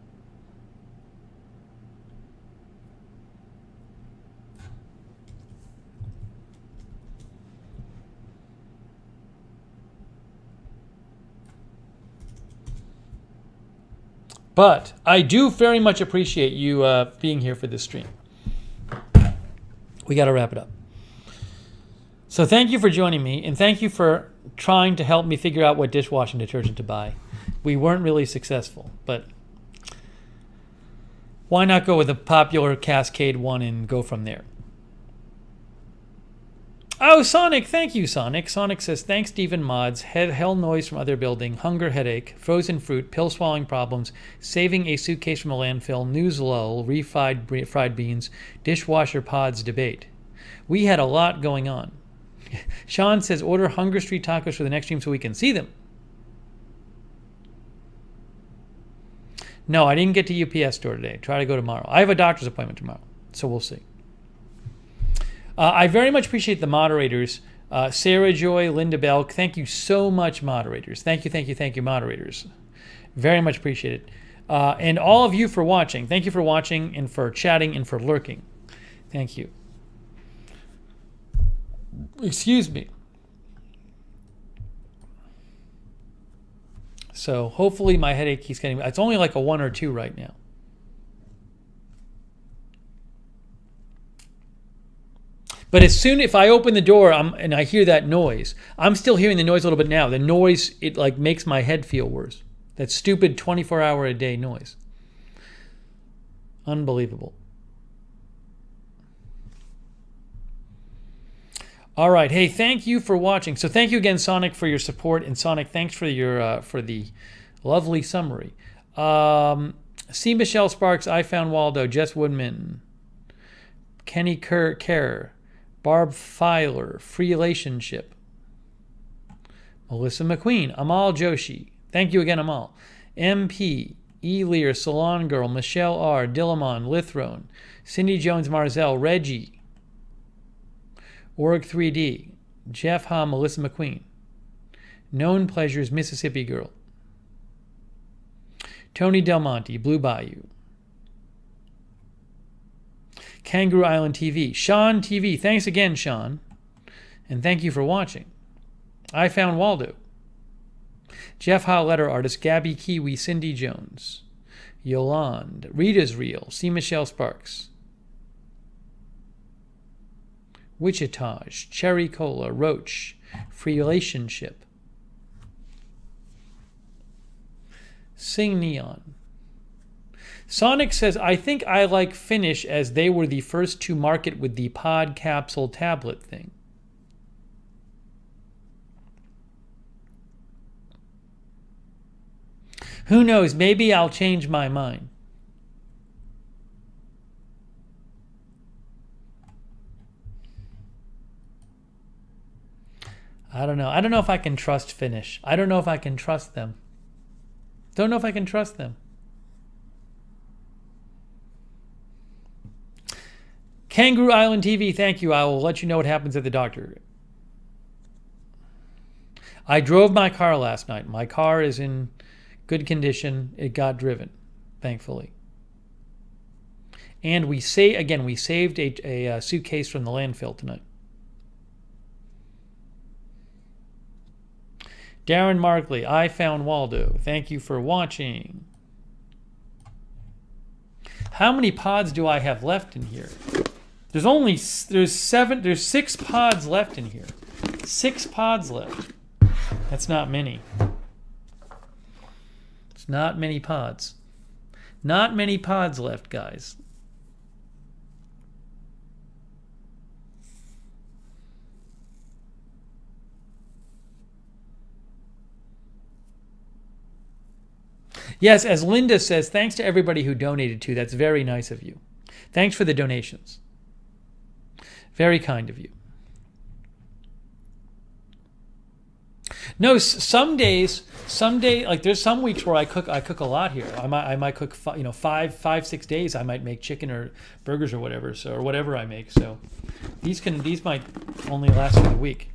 Speaker 1: But I do very much appreciate you being here for this stream. We got to wrap it up. So thank you for joining me, and thank you for trying to help me figure out what dishwashing detergent to buy. We weren't really successful, but why not go with a popular Cascade one and go from there? Oh, Sonic, thank you, Sonic. Sonic says, thanks, Steven Mods. Hell noise from other building, hunger headache, frozen fruit, pill swallowing problems, saving a suitcase from a landfill, news lull, fried beans, dishwasher pods debate. We had a lot going on. Sean says, order Hunger Street tacos for the next stream so we can see them. No, I didn't get to UPS store today. Try to go tomorrow. I have a doctor's appointment tomorrow, so we'll see. I very much appreciate the moderators. Sarah Joy, Linda Belk, thank you so much, moderators. Thank you, moderators. Very much appreciate it. And all of you for watching. Thank you for watching and for chatting and for lurking. Thank you. Excuse me. So hopefully my headache keeps getting... It's only like a 1 or 2 right now. But as soon if I open the door and I hear that noise, I'm still hearing the noise a little bit now. The noise, it like makes my head feel worse. That stupid 24-hour-a-day noise. Unbelievable. All right. Hey, thank you for watching. So thank you again, Sonic, for your support. And Sonic, thanks for your for the lovely summary. C. Michelle Sparks, I Found Waldo, Jess Woodman, Kenny Kerr, Barb Filer, Free Relationship. Melissa McQueen, Amal Joshi. Thank you again, Amal. MP, E. Lear, Salon Girl, Michelle R., Dillamon, Lithrone, Cindy Jones Marzell, Reggie, Org 3D, Jeff Ha, Melissa McQueen. Known Pleasures, Mississippi Girl. Tony Del Monte, Blue Bayou. Kangaroo Island TV. Sean TV, thanks again, Sean. And thank you for watching. I Found Waldo. Jeff Ha, letter artist. Gabby Kiwi, Cindy Jones. Yolande. Rita's Real. C. Michelle Sparks. Wichitage. Cherry Cola. Roach. Free Relationship. Sing Neon. Sonic says, I think I like Finish as they were the first to market with the pod capsule tablet thing. Who knows? Maybe I'll change my mind. I don't know. I don't know if I can trust Finish. I don't know if I can trust them. Don't know if I can trust them. Kangaroo Island TV, thank you. I will let you know what happens at the doctor. I drove my car last night. My car is in good condition. It got driven, thankfully. And we saved a suitcase from the landfill tonight. Darren Markley, I Found Waldo. Thank you for watching. How many pods do I have left in here? There's 6 pods left in here. 6 pods left. That's not many. It's not many pods. Not many pods left, guys. Yes, as Linda says, thanks to everybody who donated too. That's very nice of you. Thanks for the donations. Very kind of you. No, some days, like there's some weeks where I cook a lot here. I might cook 5-6 days. I might make chicken or burgers or whatever. So or whatever I make. So these might only last for the week.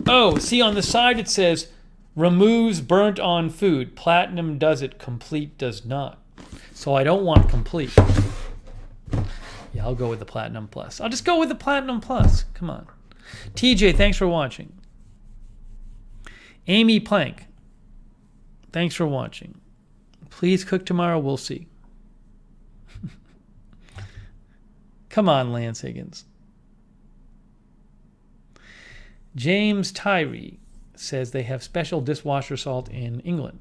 Speaker 1: Oh, see on the side it says removes burnt on food. Platinum does it. Complete does not. So I don't want complete. Yeah, I'll go with the Platinum Plus. I'll just go with the Platinum Plus. Come on. TJ, thanks for watching. Amy Plank, thanks for watching. Please cook tomorrow. We'll see. Come on, Lance Higgins. James Tyree says they have special dishwasher salt in England.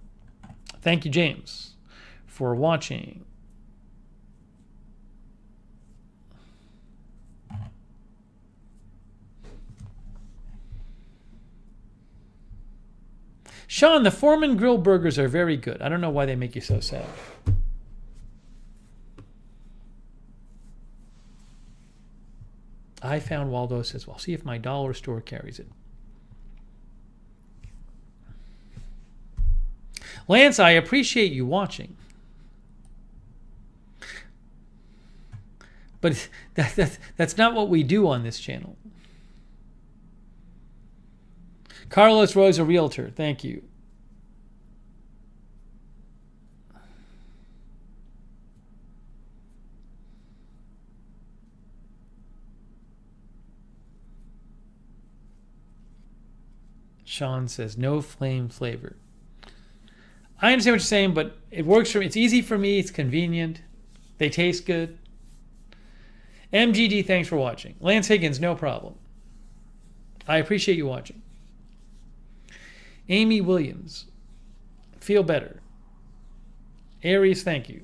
Speaker 1: Thank you, James, for watching. Sean, the Foreman Grill burgers are very good. I don't know why they make you so sad. I Found Waldo says, well, see if my dollar store carries it. Lance, I appreciate you watching. But that's not what we do on this channel. Carlos Rosa, Realtor, thank you. Sean says, no flame flavor. I understand what you're saying, but it works for me. It's easy for me. It's convenient. They taste good. MGD, thanks for watching. Lance Higgins, no problem. I appreciate you watching. Amy Williams, feel better. Aries, thank you.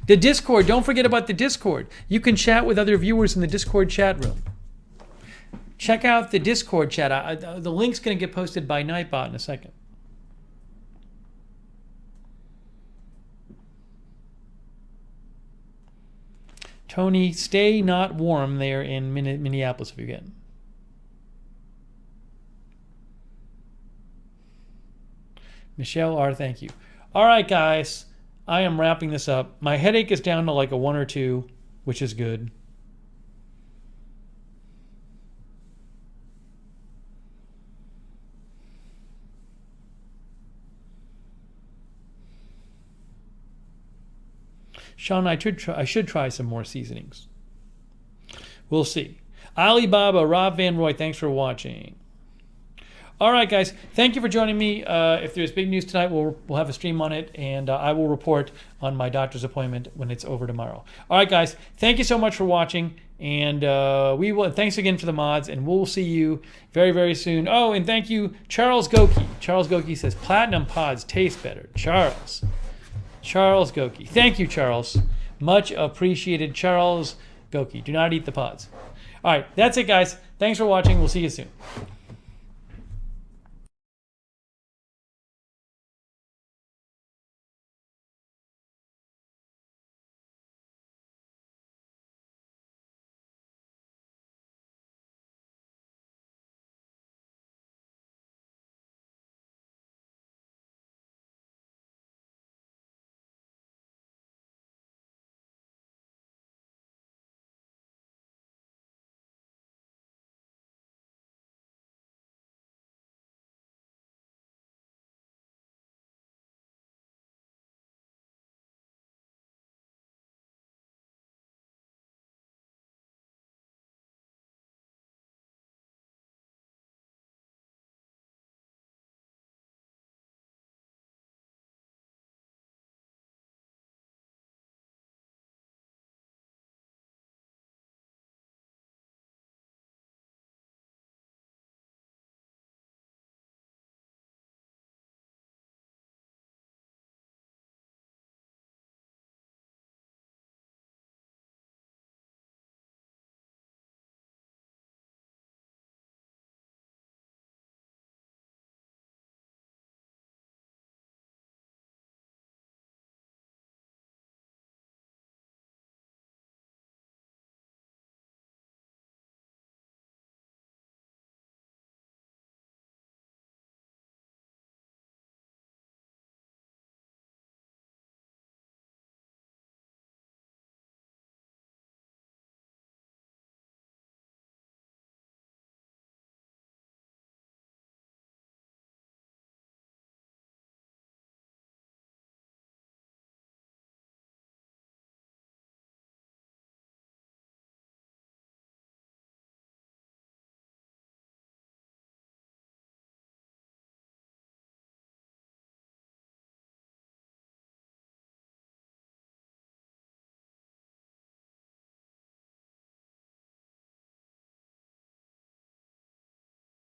Speaker 1: The Discord, don't forget about the Discord. You can chat with other viewers in the Discord chat room. Check out the Discord chat. The link's going to get posted by Nightbot in a second. Tony, stay not warm there in Minneapolis if you can. Michelle R., thank you. All right, guys. I am wrapping this up. My headache is down to like a 1 or 2, which is good. Sean, I should try some more seasonings. We'll see. Alibaba, Rob Van Roy, thanks for watching. All right, guys. Thank you for joining me. If there's big news tonight, we'll have a stream on it, and I will report on my doctor's appointment when it's over tomorrow. All right, guys. Thank you so much for watching, and thanks again for the mods, and we'll see you very, very soon. Oh, and thank you, Charles Goki. Charles Goki says, platinum pods taste better. Charles Goki. Thank you, Charles. Much appreciated, Charles Goki. Do not eat the pods. All right, that's it, guys. Thanks for watching. We'll see you soon.